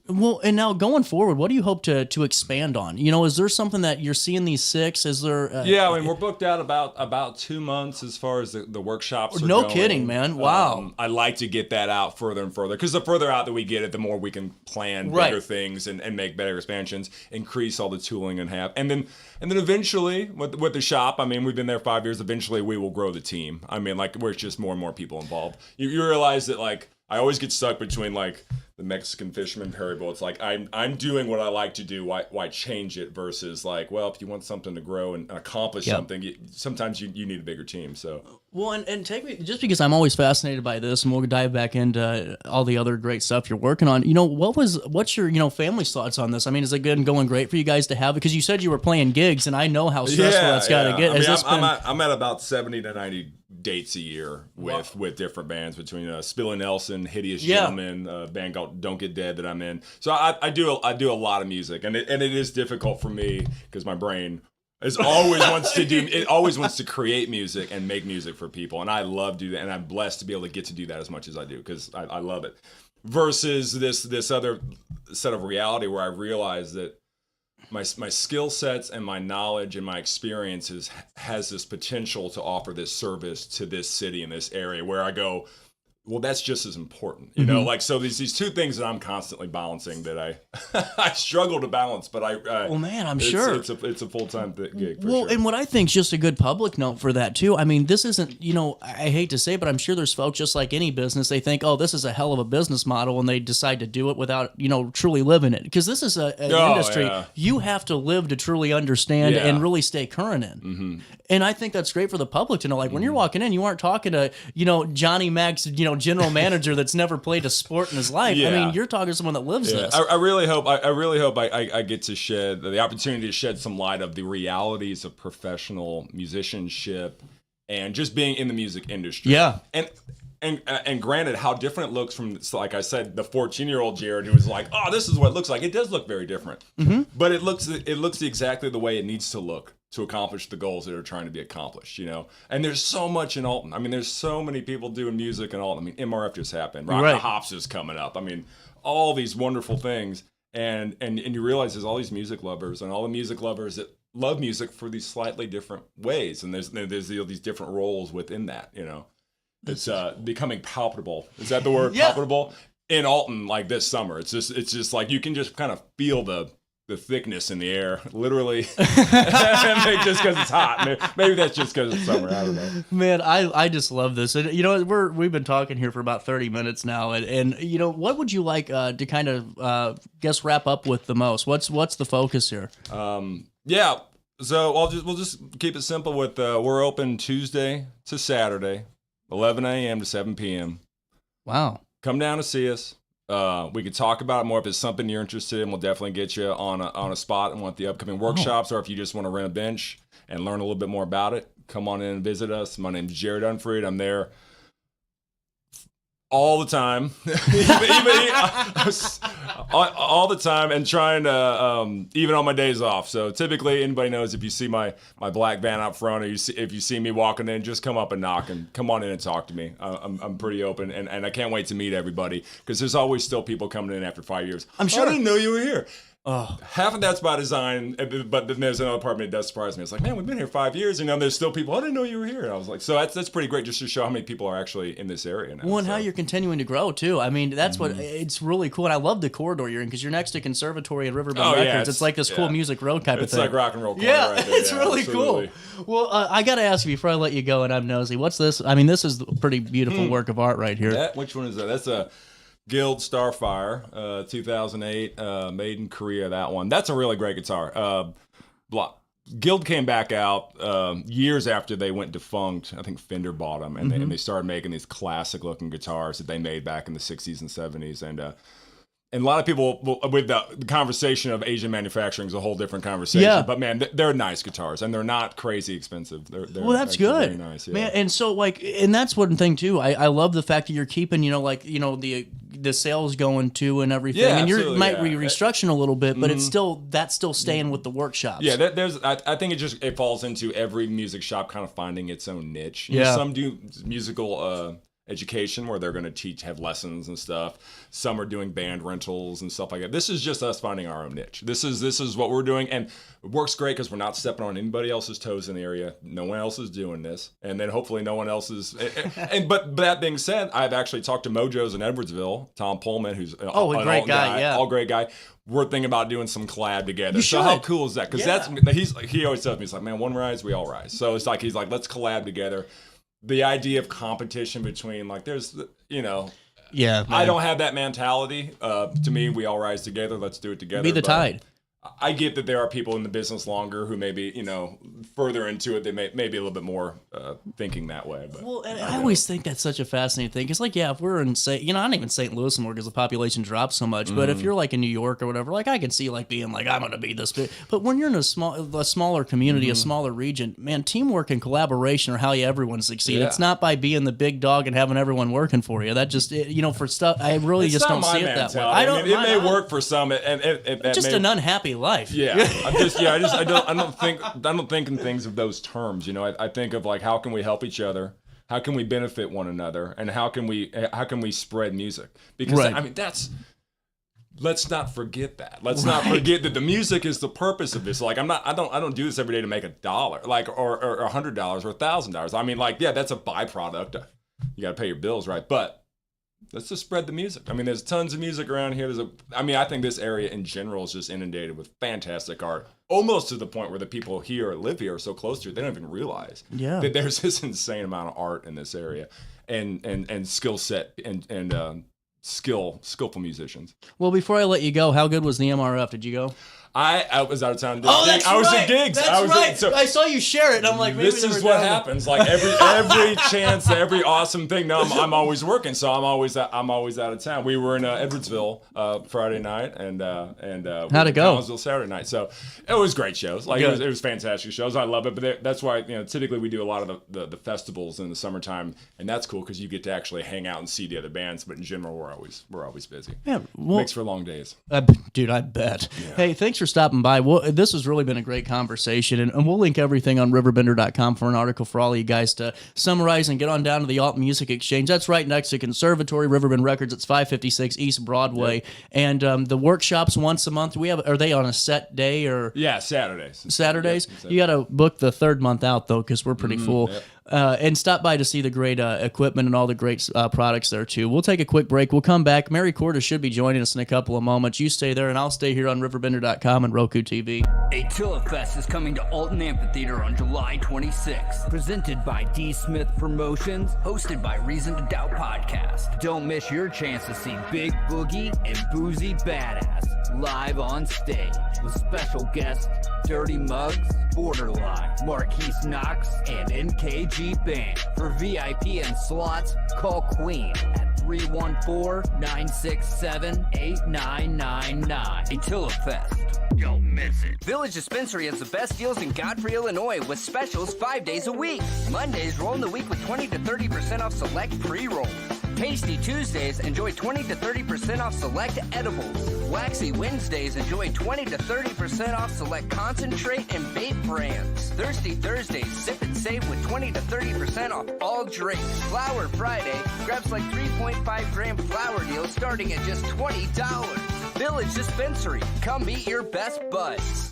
S2: now going forward, what do you hope to expand on? Is there something that you're seeing these six? Is there?
S22: Yeah, I mean, we're booked out about 2 months as far as the workshops are
S2: no
S22: going.
S2: Kidding, man. Wow.
S22: I'd like to get that out further and further, because the further out that we get it, the more we can plan bigger things and make better expansions, increase all the tooling and have. And then eventually with the shop, I mean, we've been there 5 years. Eventually, we will grow the team. I mean, like, where it's just more and more people involved. You realize that, like, I always get stuck between, like, the Mexican fisherman parable. It's like, I'm doing what I like to do. Why change it? Versus, like, well, if you want something to grow and accomplish something, sometimes you need a bigger team. So.
S2: Well, and take me, just because I'm always fascinated by this, and we'll dive back into all the other great stuff you're working on. What's your family's thoughts on this? I mean, is it good and going great for you guys to have? Because you said you were playing gigs, and I know how stressful that's got to get.
S22: I mean, I'm at about 70 to 90 dates a year with different bands, between Spill and Nelson, Hideous Gentlemen, a band called Don't Get Dead that I'm in. So I do a lot of music, and it is difficult for me because my brain always wants to create music and make music for people, and I love doing that, and I'm blessed to be able to get to do that as much as I do, because I love it. Versus this other set of reality where I realize that my skill sets and my knowledge and my experiences has this potential to offer this service to this city and this area, where I go, well, that's just as important, like, so these two things that I'm constantly balancing that I struggle to balance, but I'm sure it's a full-time gig for sure.
S2: And what I think is just a good public note for that too. I mean, this isn't, I hate to say, but I'm sure there's folks just like any business, they think, oh, this is a hell of a business model, and they decide to do it without, truly living it. Because this is an industry you have to live to truly understand and really stay current in.
S22: Mm-hmm.
S2: And I think that's great for the public to know, like, when you're walking in, you aren't talking to, Johnny Mac's, general manager that's never played a sport in his life. I mean, you're talking to someone that lives this.
S22: I really hope I get to shed the opportunity to shed some light of the realities of professional musicianship and just being in the music industry.
S2: Yeah.
S22: And granted, how different it looks from, like I said, the 14-year-old Jared who was like, oh, this is what it looks like. It does look very different.
S2: Mm-hmm.
S22: But it looks exactly the way it needs to look to accomplish the goals that are trying to be accomplished, you know? And there's so much in Alton. I mean, there's so many people doing music in Alton. I mean, MRF just happened. Rock the Hops is coming up. I mean, all these wonderful things. And you realize there's all these music lovers and all the music lovers that love music for these slightly different ways. And there's these different roles within that, you know? It's becoming palpable. Is that the word?
S2: Yeah.
S22: Palpable? In Alton, like this summer. It's just like you can just kind of feel the thickness in the air, literally. Just because it's hot. Maybe that's just because it's summer. I don't know.
S2: Man, I just love this. And, you know, we've been talking here for about 30 minutes now. And you know, what would you like to kind of, wrap up with the most? What's the focus here?
S22: Yeah. So we'll just keep it simple with, we're open Tuesday to Saturday, 11 a.m. to 7 p.m.
S2: Wow.
S22: Come down to see us. We could talk about it more. If it's something you're interested in, we'll definitely get you on a spot and want the upcoming workshops, or if you just want to rent a bench and learn a little bit more about it, come on in and visit us. My name's Jared Unfried. I'm there all the time, all the time, and trying to even on my days off. So typically, anybody knows if you see my black van out front, or if you see me walking in, just come up and knock and come on in and talk to me. I'm pretty open, and I can't wait to meet everybody, because there's always still people coming in after 5 years.
S2: I'm sure.
S22: I didn't know you were here.
S2: Oh.
S22: Half of that's by design, but then there's another part of me that does surprise me. It's like, man, we've been here 5 years, and there's still people, I didn't know you were here. And I was like, so that's pretty great, just to show how many people are actually in this area now.
S2: Well, and how you're continuing to grow, too. I mean, that's what, it's really cool. And I love the corridor you're in, because you're next to Conservatory and Riverbend Records. Yeah, it's like this cool music road type of thing.
S22: It's like rock and roll corner
S2: yeah,
S22: right there.
S2: It's really
S22: absolutely.
S2: Cool. Well, I got to ask you before I let you go, and I'm nosy, what's this? I mean, this is a pretty beautiful work of art right here.
S22: Which one is that? That's a Guild Starfire, 2008, made in Korea, that one. That's a really great guitar. Guild came back out years after they went defunct. I think Fender bought them, and they started making these classic-looking guitars that they made back in the 60s and 70s. And a lot of people, with the conversation of Asian manufacturing is a whole different conversation.
S2: Yeah.
S22: But man, they're nice guitars, and they're not crazy expensive. They're
S2: well, that's good.
S22: very nice,
S2: Man. And so and that's one thing too. I love the fact that you're keeping, the sales going too and everything.
S22: Yeah,
S2: and you
S22: absolutely,
S2: might be restructuring a little bit, but it's that's still staying with the workshops.
S22: Yeah, I think it falls into every music shop kind of finding its own niche. Some do musical education, where they're going to have lessons and stuff. Some are doing band rentals and stuff like that. This is just us finding our own niche. This is what we're doing, and it works great because we're not stepping on anybody else's toes in the area. No one else is doing this, and then hopefully no one else is. But that being said, I've actually talked to Mojo's in Edwardsville, Tom Pullman, who's
S2: a great guy,
S22: all great guy. We're thinking about doing some collab together.
S2: You
S22: so
S2: should.
S22: how cool is that? Because he always tells me, he's like, man, one rise, we all rise. So it's like he's like, let's collab together. The idea of competition between, like, there's,
S2: yeah,
S22: I don't have that mentality. To me, we all rise together. Let's do it together.
S2: Be the tide.
S22: I get that there are people in the business longer who maybe, further into it, they may be a little bit more thinking that way. But
S2: well, and I always think that's such a fascinating thing. Because, if we're in, not even St. Louis anymore because the population drops so much. But if you're, in New York or whatever, I can see, being I'm going to be this big. But when you're in a smaller community, a smaller region, man, teamwork and collaboration are how everyone succeeds.
S22: Yeah.
S2: It's not by being the big dog and having everyone working for you. That just, for stuff, I really just don't see it that way.
S22: It may work for some, and
S2: just an unhappy life.
S22: Yeah, I don't think in things of those terms. I think of how can we help each other, how can we benefit one another, and how can we spread music? Because let's not forget that. Let's not forget that the music is the purpose of this. I don't do this every day to make $1, or $100 or $1,000. I mean, that's a byproduct. You got to pay your bills, right? But let's just spread the music. I mean, there's tons of music around here. I think this area in general is just inundated with fantastic art, almost to the point where the people live here are so close to it, they don't even realize that there's this insane amount of art in this area, and skill set and skillful musicians.
S2: Well, before I let you go, how good was the MRF? Did you go?
S22: I was out of town.
S2: I
S22: was at gigs.
S2: That's right. I saw you share it, and I'm like, maybe
S22: this is what happens. Every chance, every awesome thing. No, I'm always working, so I'm always out of town. We were in Edwardsville Friday night, and
S2: how'd it go?
S22: Collinsville Saturday night. So it was great shows. It was fantastic shows. I love it. But that's why typically we do a lot of the festivals in the summertime, and that's cool because you get to actually hang out and see the other bands. But in general, we're always busy.
S2: Yeah,
S22: makes for long days.
S2: Dude, I bet. Yeah. Hey, thanks for for stopping by. This has really been a great conversation, and we'll link everything on RiverBender.com for an article for all of you guys to summarize and get on down to the Alton Music Exchange. That's right next to Conservatory, Riverbend Records. It's 556 East Broadway. Yep. And the workshops once a month. Are they on a set day or?
S22: Yeah, Saturdays.
S2: Saturdays? Yep. You got to book the third month out, though, because we're pretty full. Yep. And stop by to see the great equipment and all the great products there, too. We'll take a quick break. We'll come back. Mary Corda should be joining us in a couple of moments. You stay there, and I'll stay here on RiverBender.com and Roku TV.
S14: Attila Fest is coming to Alton Amphitheater on July 26th. Presented by D. Smith Promotions, hosted by Reason to Doubt Podcast. Don't miss your chance to see Big Boogie and Boozy Badass live on stage with special guests Dirty Mugs, Borderline, Marquise Knox, and NKG Band. For VIP and slots, call Queen at 314-967-8999. Attila Fest. Don't miss it.
S15: Village Dispensary has the best deals in Godfrey, Illinois with specials 5 days a week. Mondays roll in the week with 20 to 30% off select pre-rolls. Tasty Tuesdays, enjoy 20 to 30% off select edibles. Waxy Wednesdays, enjoy 20 to 30% off select concentrate and vape brands. Thirsty Thursdays, sip and save with 20 to 30% off all drinks. Flower Friday, grab like 3.5 gram flower deals starting at just $20. Village Dispensary, come meet your best buds.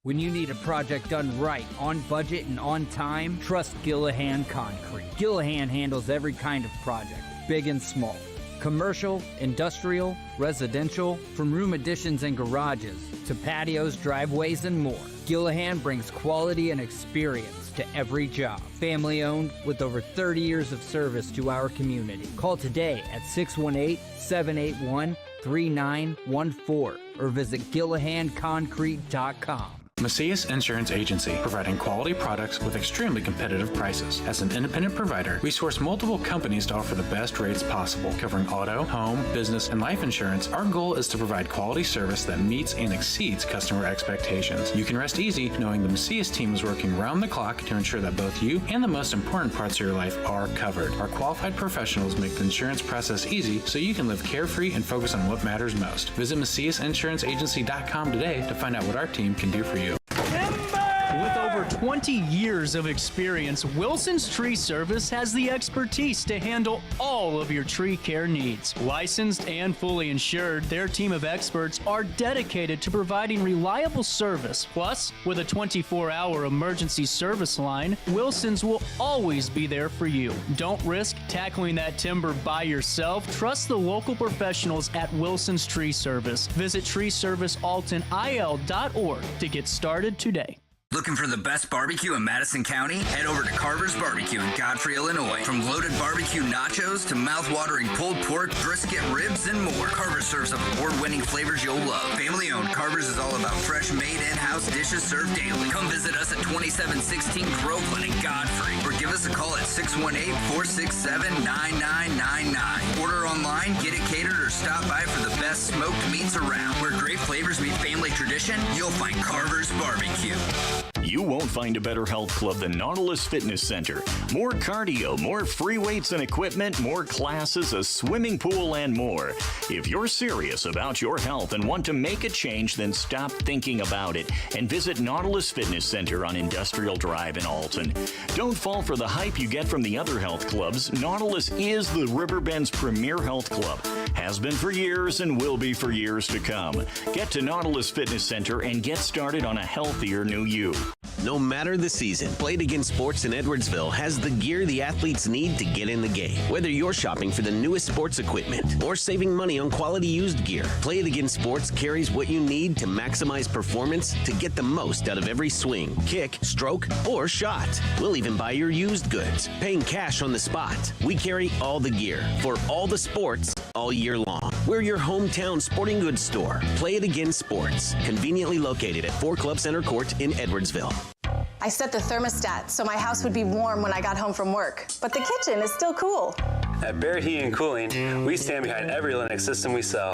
S14: When you need a project done right, on budget and on time, trust Gillahan Concrete. Gillahan handles every kind of project, big and small. Commercial, industrial, residential, from room additions and garages to patios, driveways, and more. Gillahan brings quality and experience to every job. Family owned with over 30 years of service to our community. Call today at 618-781-3914 or visit GillahanConcrete.com.
S16: Macias Insurance Agency, providing quality products with extremely competitive prices. As an independent provider, we source multiple companies to offer the best rates possible. Covering auto, home, business, and life insurance, our goal is to provide quality service that meets and exceeds customer expectations. You can rest easy knowing the Macias team is working round the clock to ensure that both you and the most important parts of your life are covered. Our qualified professionals make the insurance process easy so you can live carefree and focus on what matters most. Visit MaciasInsuranceAgency.com today to find out what our team can do for you.
S2: With over 20 years of experience, Wilson's Tree Service has the expertise to handle all of your tree care needs. Licensed and fully insured, their team of experts are dedicated to providing reliable service. Plus, with a 24-hour emergency service line, Wilson's will always be there for you. Don't risk tackling that timber by yourself. Trust the local professionals at Wilson's Tree Service. Visit treeservicealtonil.org to get started today.
S3: Looking for the best barbecue in Madison County? Head over to Carver's Barbecue in Godfrey, Illinois. From loaded barbecue nachos to mouth-watering pulled pork, brisket, ribs, and more, Carver's serves up award-winning flavors you'll love. Family-owned, Carver's is all about fresh-made in-house dishes served daily. Come visit us at 2716 Groveland in Godfrey, or give us a call at 618-467-9999. Order online, get it catered, or stop by for the best smoked meats around. Where great flavors meet family tradition, you'll find Carver's Barbecue.
S17: You won't find a better health club than Nautilus Fitness Center. More cardio, more free weights and equipment, more classes, a swimming pool, and more. If you're serious about your health and want to make a change, then stop thinking about it and visit Nautilus Fitness Center on Industrial Drive in Alton. Don't fall for the hype you get from the other health clubs. Nautilus is the Riverbend's premier health club. Has been for years and will be for years to come. Get to Nautilus Fitness Center and get started on a healthier new you.
S18: No matter the season, Play It Again Sports in Edwardsville has the gear the athletes need to get in the game. Whether you're shopping for the newest sports equipment or saving money on quality used gear, Play It Again Sports carries what you need to maximize performance to get the most out of every swing, kick, stroke, or shot. We'll even buy your used goods, paying cash on the spot. We carry all the gear for all the sports all year long. We're your hometown sporting goods store. Play It Again Sports, conveniently located at 4 Club Center Court in Edwardsville.
S19: I set the thermostat so my house would be warm when I got home from work, but the kitchen is still cool.
S20: At Barrett Heating and Cooling, we stand behind every Lennox system we sell.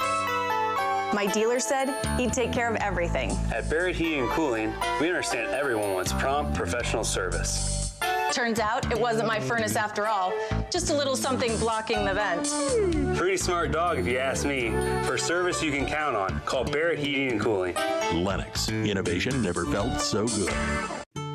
S19: My dealer said he'd take care of everything.
S20: At Barrett Heating and Cooling, we understand everyone wants prompt, professional service.
S19: Turns out it wasn't my furnace after all, just a little something blocking the vent.
S20: Pretty smart dog if you ask me. For service you can count on, call Barrett Heating and Cooling.
S21: Lennox. Innovation never felt so good.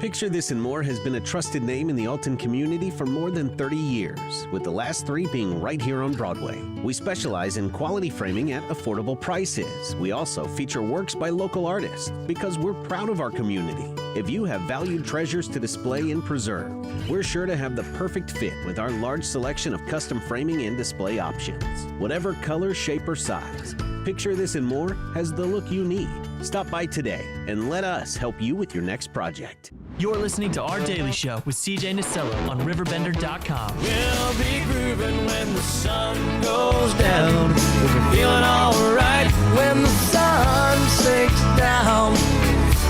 S18: Picture This and More has been a trusted name in the Alton community for more than 30 years, with the last 3 being right here on Broadway. We specialize in quality framing at affordable prices. We also feature works by local artists because we're proud of our community. If you have valued treasures to display and preserve, we're sure to have the perfect fit with our large selection of custom framing and display options. Whatever color, shape, or size, Picture This and More has the look you need. Stop by today and let us help you with your next project.
S8: You're listening to Our Daily Show with CJ Nasello on RiverBender.com.
S1: We'll be grooving when the sun goes down. We'll be feeling alright when the sun sinks down.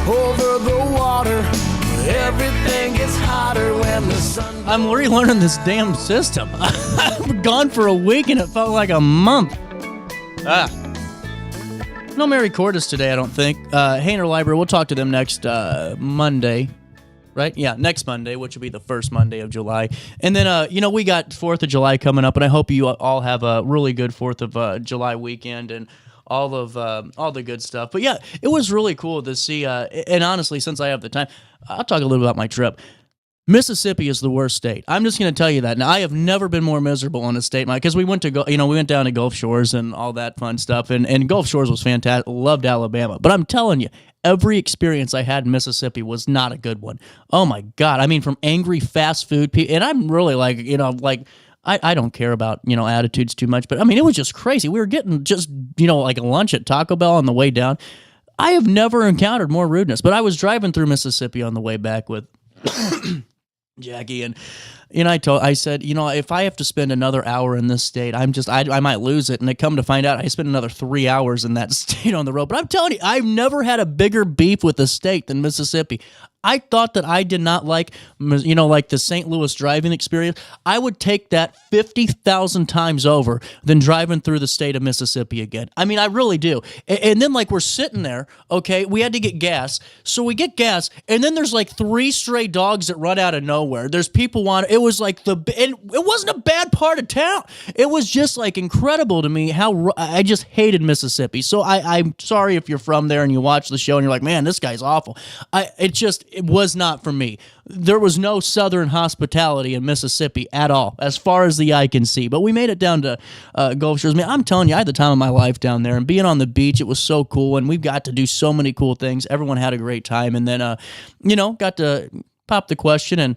S1: Over the water, everything gets hotter when the sun goes.
S2: I'm relearning this damn system. I've gone for a week and it felt like a month. No Mary Cordes today, I don't think. Hayner Library, we'll talk to them next Monday. Right? Yeah, next Monday, which will be the first Monday of July. And then, we got 4th of July coming up, and I hope you all have a really good 4th of July weekend and all the good stuff. But yeah, it was really cool to see, and honestly, since I have the time, I'll talk a little bit about my trip. Mississippi is the worst state. I'm just going to tell you that. Now, I have never been more miserable in a state, because we went down to Gulf Shores and all that fun stuff, and Gulf Shores was fantastic. Loved Alabama. But I'm telling you, every experience I had in Mississippi was not a good one. Oh my God. I mean, from angry fast food people, and I'm really I don't care about, attitudes too much, but I mean, it was just crazy. We were getting just, like a lunch at Taco Bell on the way down. I have never encountered more rudeness, but I was driving through Mississippi on the way back with Jackie, and I said, if I have to spend another hour in this state, I might lose it. And it come to find out, I spent another 3 hours in that state on the road. But I'm telling you, I've never had a bigger beef with a state than Mississippi. I thought that I did not like the St. Louis driving experience. I would take that 50,000 times over than driving through the state of Mississippi again. I mean, I really do. And then we're sitting there, okay, we had to get gas. So we get gas, and then there's 3 stray dogs that run out of nowhere. There's people it was and it wasn't a bad part of town. It was just incredible to me how I just hated Mississippi. So I'm sorry if you're from there and you watch the show and you're like, man, this guy's awful. It was not for me. There was no southern hospitality in Mississippi at all, as far as the eye can see. But we made it down to Gulf Shores. Man, I'm telling you, I had the time of my life down there. And being on the beach, it was so cool. And we got to do so many cool things. Everyone had a great time. And then, got to pop the question, and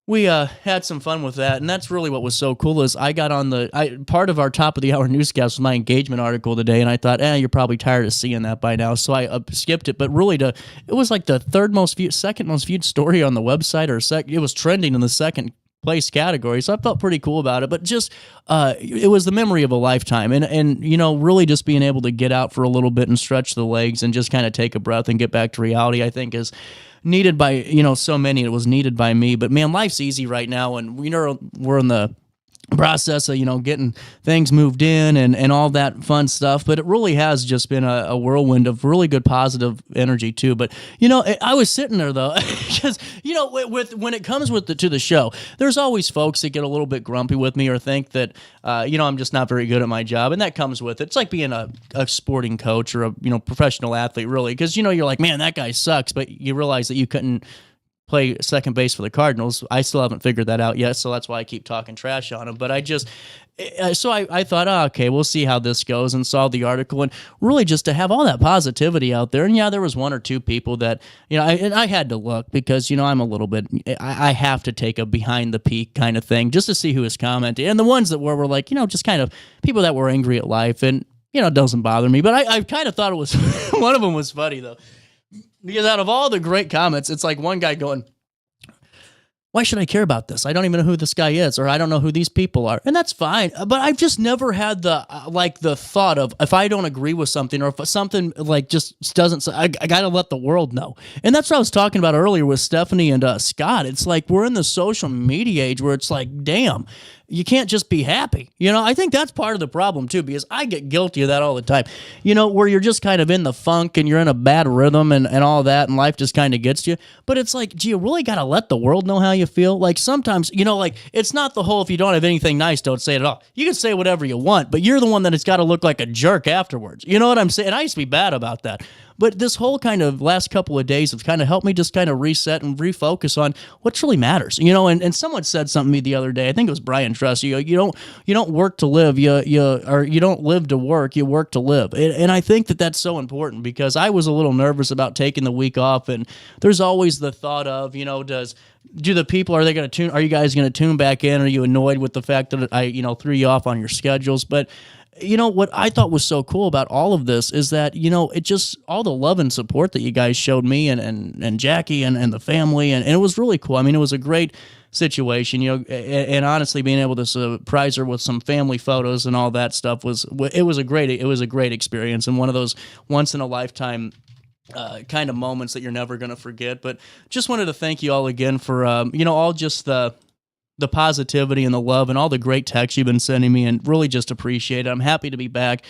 S2: we had some fun with that. And that's really what was so cool is I got on part of our top of the hour newscast was my engagement article today. And I thought, you're probably tired of seeing that by now. So I skipped it. But really, it was the second most viewed story on the website, it was trending in the second place category. So I felt pretty cool about it. But just, it was the memory of a lifetime. And really just being able to get out for a little bit and stretch the legs and just kind of take a breath and get back to reality, I think is needed by, so many. It was needed by me. But man, life's easy right now, and we're in the process of, getting things moved in and all that fun stuff. But it really has just been a whirlwind of really good positive energy too. But, I was sitting there though, because, when it comes to the show, there's always folks that get a little bit grumpy with me or think that, I'm just not very good at my job. And that comes with it. It's like being a sporting coach or a, professional athlete, really. Because, you're like, man, that guy sucks. But you realize that you couldn't play second base for the Cardinals. I still haven't figured that out yet, so that's why I keep talking trash on him. But I thought, okay, we'll see how this goes, and saw the article, and really just to have all that positivity out there. And yeah, there was 1 or 2 people that, I had to look because, I'm a little bit, I have to take a behind the peak kind of thing just to see who is commenting. And the ones that were like, just kind of people that were angry at life, and, it doesn't bother me. But I kind of thought it was, one of them was funny though. Because out of all the great comments, it's like one guy going, why should I care about this? I don't even know who this guy is, or I don't know who these people are. And that's fine. But I've just never had the thought of, if I don't agree with something, or if something like just doesn't, I got to let the world know. And that's what I was talking about earlier with Stephanie and Scott. It's like we're in the social media age where it's like, damn, you can't just be happy. I think that's part of the problem too, because I get guilty of that all the time. Where you're just kind of in the funk and you're in a bad rhythm and all that, and life just kind of gets you. But it's like, do you really got to let the world know how you feel? Like sometimes, like it's not the whole, if you don't have anything nice, don't say it at all. You can say whatever you want, but you're the one that has got to look like a jerk afterwards. You know what I'm saying? And I used to be bad about that. But this whole kind of last couple of days have kind of helped me just kind of reset and refocus on what really matters. And someone said something to me the other day. I think it was Brian Truss. You don't work to live. You don't live to work. You work to live. And I think that that's so important, because I was a little nervous about taking the week off. And there's always the thought of, do the people, are you guys going to tune back in? Are you annoyed with the fact that I, threw you off on your schedules? But what I thought was so cool about all of this is that, it just, all the love and support that you guys showed me and Jackie and the family, and it was really cool. I mean, it was a great situation, and honestly, being able to surprise her with some family photos and all that stuff was a great experience, and one of those once in a lifetime kind of moments that you're never going to forget. But just wanted to thank you all again for, all just the positivity and the love and all the great texts you've been sending me, and really just appreciate it. I'm happy to be back,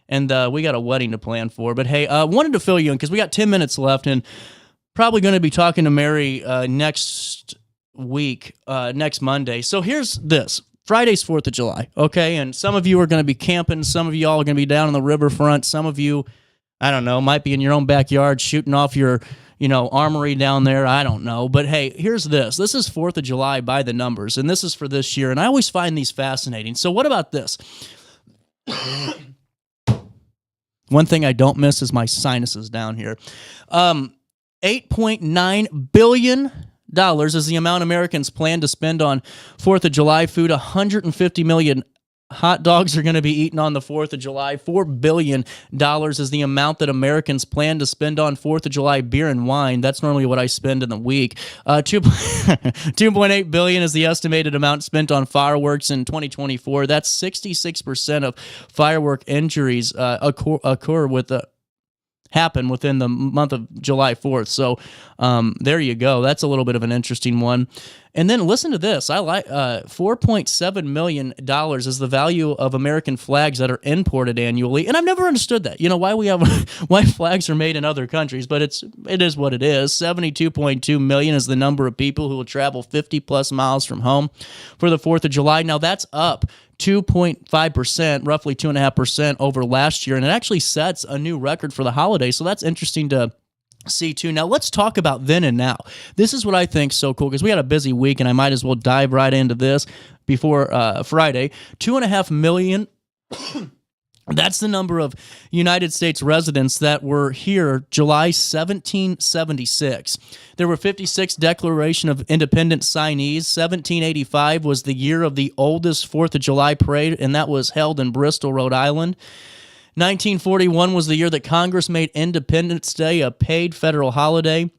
S2: and we got a wedding to plan for. But hey, wanted to fill you in because we got 10 minutes left, and probably going to be talking to Mary next week, next Monday. So here's this. Friday's 4th of July, okay? And some of you are going to be camping. Some of you all are going to be down on the riverfront. Some of you, I don't know, might be in your own backyard shooting off your armory down there. I don't know. But hey, here's this. This is 4th of July by the numbers, and this is for this year. And I always find these fascinating. So what about this? One thing I don't miss is my sinuses down here. $8.9 billion is the amount Americans plan to spend on 4th of July food. 150 million hot dogs are going to be eaten on the 4th of July. $4 billion is the amount that Americans plan to spend on 4th of July beer and wine. That's normally what I spend in the week. $2.8 billion is the estimated amount spent on fireworks in 2024. That's 66% of firework injuries happen within the month of July 4th. So there you go. That's a little bit of an interesting one. And then listen to this. I like $4.7 million is the value of American flags that are imported annually. And I've never understood that. Why flags are made in other countries, but it is what it is. 72.2 million is the number of people who will travel 50 plus miles from home for the 4th of July. Now that's up 2.5%, roughly 2.5% over last year. And it actually sets a new record for the holiday. So that's interesting to see too. Now let's talk about then and now. This is what I think is so cool, because we had a busy week, and I might as well dive right into this before Friday. 2.5 million. That's the number of United States residents that were here July 1776. There were 56 Declaration of Independence signees. 1785 was the year of the oldest 4th of July parade, and that was held in Bristol, Rhode Island. 1941 was the year that Congress made Independence Day a paid federal holiday.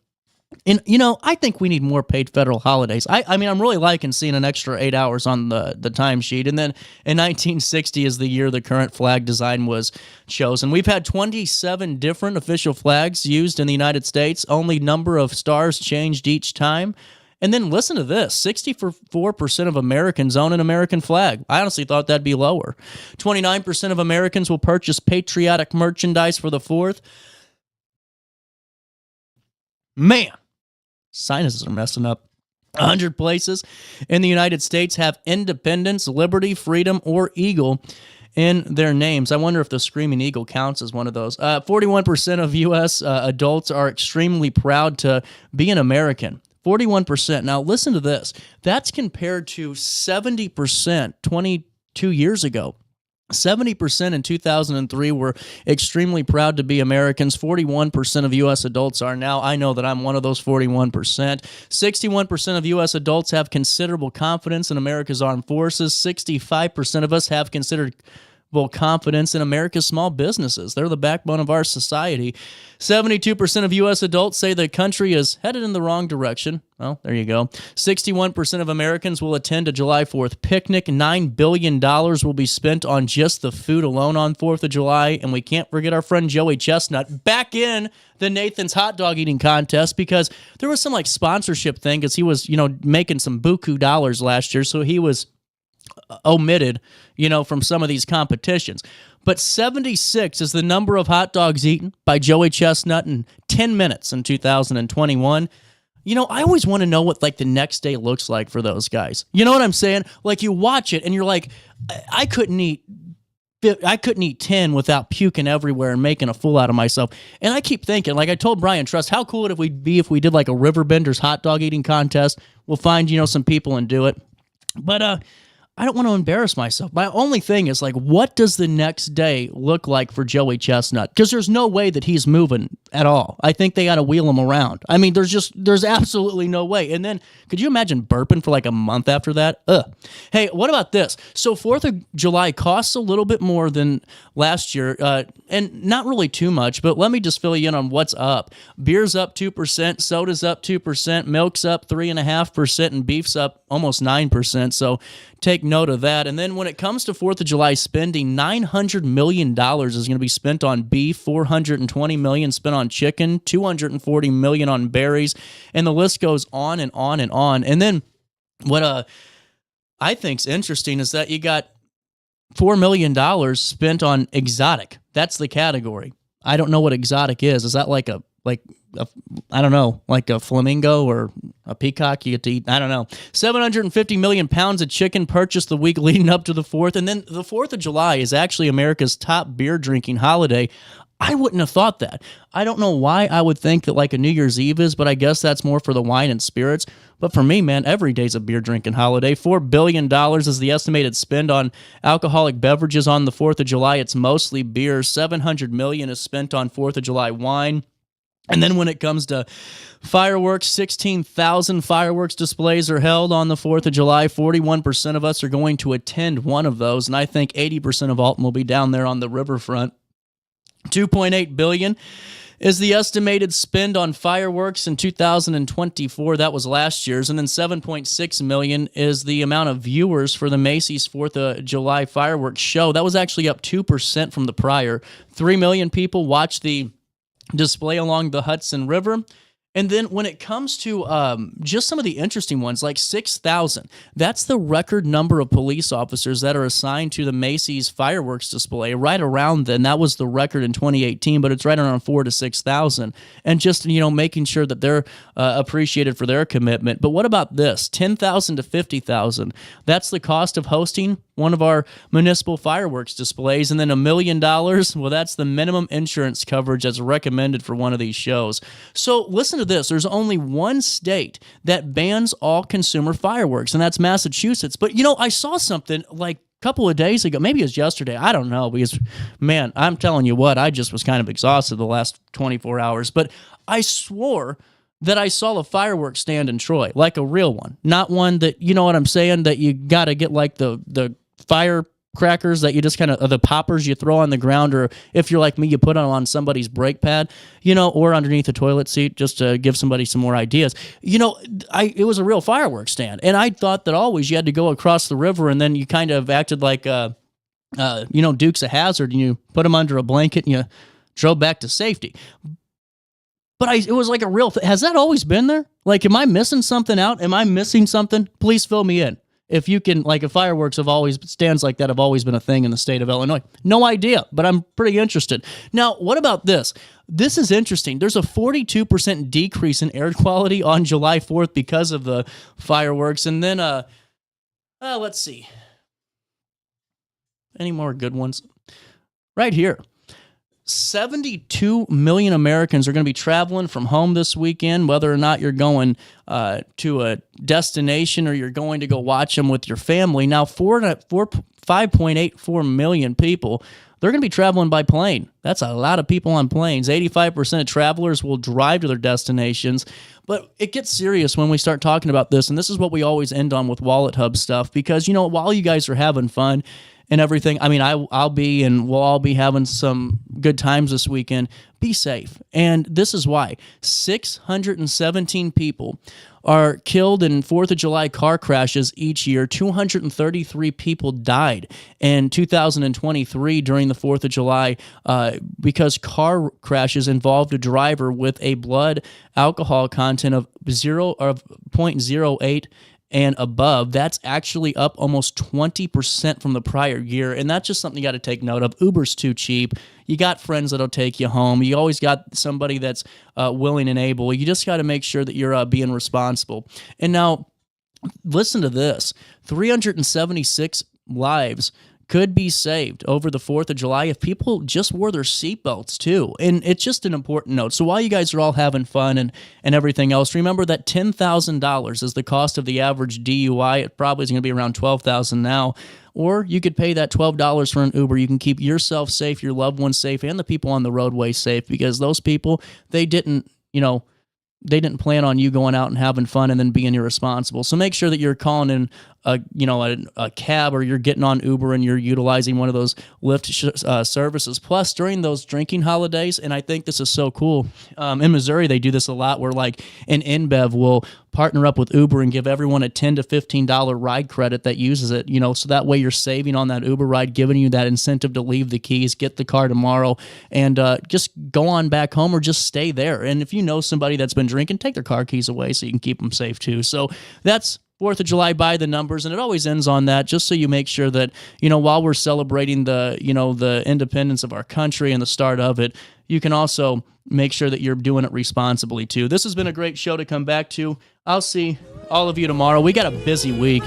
S2: And, I think we need more paid federal holidays. I mean, I'm really liking seeing an extra 8 hours on the timesheet. And then in 1960 is the year the current flag design was chosen. We've had 27 different official flags used in the United States. Only number of stars changed each time. And then listen to this, 64% of Americans own an American flag. I honestly thought that'd be lower. 29% of Americans will purchase patriotic merchandise for the 4th. Man, sinuses are messing up. 100 places in the United States have independence, liberty, freedom, or eagle in their names. I wonder if the Screaming Eagle counts as one of those. 41% of U.S. Adults are extremely proud to be an American. 41%. Now, listen to this. That's compared to 70% 22 years ago. 70% in 2003 were extremely proud to be Americans. 41% of U.S. adults are now. I know that I'm one of those 41%. 61% of U.S. adults have considerable confidence in America's armed forces. 65% of us have considered confidence in America's small businesses. They're the backbone of our society. 72% of U.S. adults say the country is headed in the wrong direction. Well, there you go. 61% of Americans will attend a July 4th picnic. $9 billion will be spent on just the food alone on 4th of July. And we can't forget our friend Joey Chestnut back in the Nathan's hot dog eating contest, because there was some like sponsorship thing because he was, making some buku dollars last year. So he was omitted, from some of these competitions. But 76 is the number of hot dogs eaten by Joey Chestnut in 10 minutes in 2021. I always want to know what like the next day looks like for those guys. You know what I'm saying? Like you watch it and you're like, I couldn't eat 10 without puking everywhere and making a fool out of myself. And I keep thinking, like I told Brian Trust, how cool would it be if we did like a Riverbenders hot dog eating contest? We'll find, some people and do it. But I don't want to embarrass myself. My only thing is, like, what does the next day look like for Joey Chestnut? Because there's no way that he's moving at all. I think they got to wheel him around. I mean, there's absolutely no way. And then, could you imagine burping for like a month after that? Ugh. Hey, what about this? So 4th of July costs a little bit more than last year, and not really too much, but let me just fill you in on what's up. Beer's up 2%, soda's up 2%, milk's up 3.5%, and beef's up almost 9%. So take note of that. And then when it comes to 4th of July spending, $900 million is going to be spent on beef, $420 million spent on chicken, $240 million on berries, and the list goes on and on and on. And then what I think's interesting is that you got $4 million spent on exotic. That's the category. I don't know what exotic is. Is that like I don't know, like a flamingo or a peacock you get to eat? I don't know. 750 million pounds of chicken purchased the week leading up to the 4th. And then the 4th of July is actually America's top beer drinking holiday. I wouldn't have thought that. I don't know why I would think that like a New Year's Eve is, but I guess that's more for the wine and spirits. But for me, man, every day's a beer drinking holiday. $4 billion is the estimated spend on alcoholic beverages on the 4th of July. It's mostly beer. $700 million is spent on 4th of July wine. And then when it comes to fireworks, 16,000 fireworks displays are held on the 4th of July. 41% of us are going to attend one of those, and I think 80% of Alton will be down there on the riverfront. $2.8 billion is the estimated spend on fireworks in 2024. That was last year's. And then $7.6 million is the amount of viewers for the Macy's 4th of July fireworks show. That was actually up 2% from the prior. 3 million people watched the display along the Hudson River. And then when it comes to just some of the interesting ones, like 6,000, that's the record number of police officers that are assigned to the Macy's fireworks display. Right around then, that was the record in 2018, but it's right around 4,000 to 6,000. And just, making sure that they're appreciated for their commitment. But what about this? 10,000 to 50,000. That's the cost of hosting one of our municipal fireworks displays. And then $1 million, well, that's the minimum insurance coverage that's recommended for one of these shows. So listen to this. There's only one state that bans all consumer fireworks, and that's Massachusetts. But, I saw something like a couple of days ago, maybe it was yesterday, I don't know, because, man, I'm telling you what, I just was kind of exhausted the last 24 hours. But I swore that I saw a fireworks stand in Troy, like a real one, not one that, you know what I'm saying, that you got to get like the firecrackers that you just kind of, the poppers you throw on the ground, or if you're like me, you put on somebody's brake pad, or underneath the toilet seat, just to give somebody some more ideas. It was a real fireworks stand, and I thought that always you had to go across the river, and then you kind of acted like, Dukes of Hazzard, and you put them under a blanket, and you drove back to safety. But it was like a real thing. Has that always been there? Like, am I missing something out? Am I missing something? Please fill me in. If you can, like, if fireworks stands like that have always been a thing in the state of Illinois. No idea, but I'm pretty interested. Now, what about this? This is interesting. There's a 42% decrease in air quality on July 4th because of the fireworks. And then, let's see. Any more good ones? Right here. 72 million Americans are going to be traveling from home this weekend, whether or not you're going to a destination or you're going to go watch them with your family. Now, 5.84 million people, they're going to be traveling by plane. That's a lot of people on planes. 85% of travelers will drive to their destinations. But it gets serious when we start talking about this, and this is what we always end on with Wallet Hub stuff, because, while you guys are having fun, and everything. I mean, I'll be, and we'll all be having some good times this weekend. Be safe. And this is why 617 people are killed in 4th of July car crashes each year. 233 people died in 2023 during the 4th of July because car crashes involved a driver with a blood alcohol content of 0.08 and above. That's actually up almost 20% from the prior year. And that's just something you got to take note of. Uber's too cheap. You got friends that'll take you home. You always got somebody that's willing and able. You just got to make sure that you're being responsible. And now, listen to this. 376 lives could be saved over the 4th of July if people just wore their seatbelts too. And it's just an important note. So while you guys are all having fun and everything else, remember that $10,000 is the cost of the average DUI. It probably is going to be around $12,000 now. Or you could pay that $12 for an Uber. You can keep yourself safe, your loved ones safe, and the people on the roadway safe, because those people, they didn't plan on you going out and having fun and then being irresponsible. So make sure that you're calling in a cab, or you're getting on Uber and you're utilizing one of those Lyft services. Plus, during those drinking holidays, and I think this is so cool, in Missouri they do this a lot, where like an InBev will partner up with Uber and give everyone a $10 to $15 ride credit that uses it, so that way you're saving on that Uber ride, giving you that incentive to leave the keys, get the car tomorrow, and just go on back home or just stay there. And if you know somebody that's been drinking, take their car keys away so you can keep them safe too. So that's 4th of July by the numbers, and it always ends on that, just so you make sure that, while we're celebrating the independence of our country and the start of it, you can also make sure that you're doing it responsibly too. This has been a great show to come back to. I'll see all of you tomorrow. We got a busy week.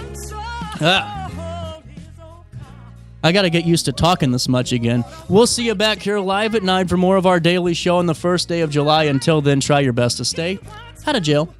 S2: I got to get used to talking this much again. We'll see you back here live at 9 for more of our daily show on the first day of July. Until then, try your best to stay out of jail.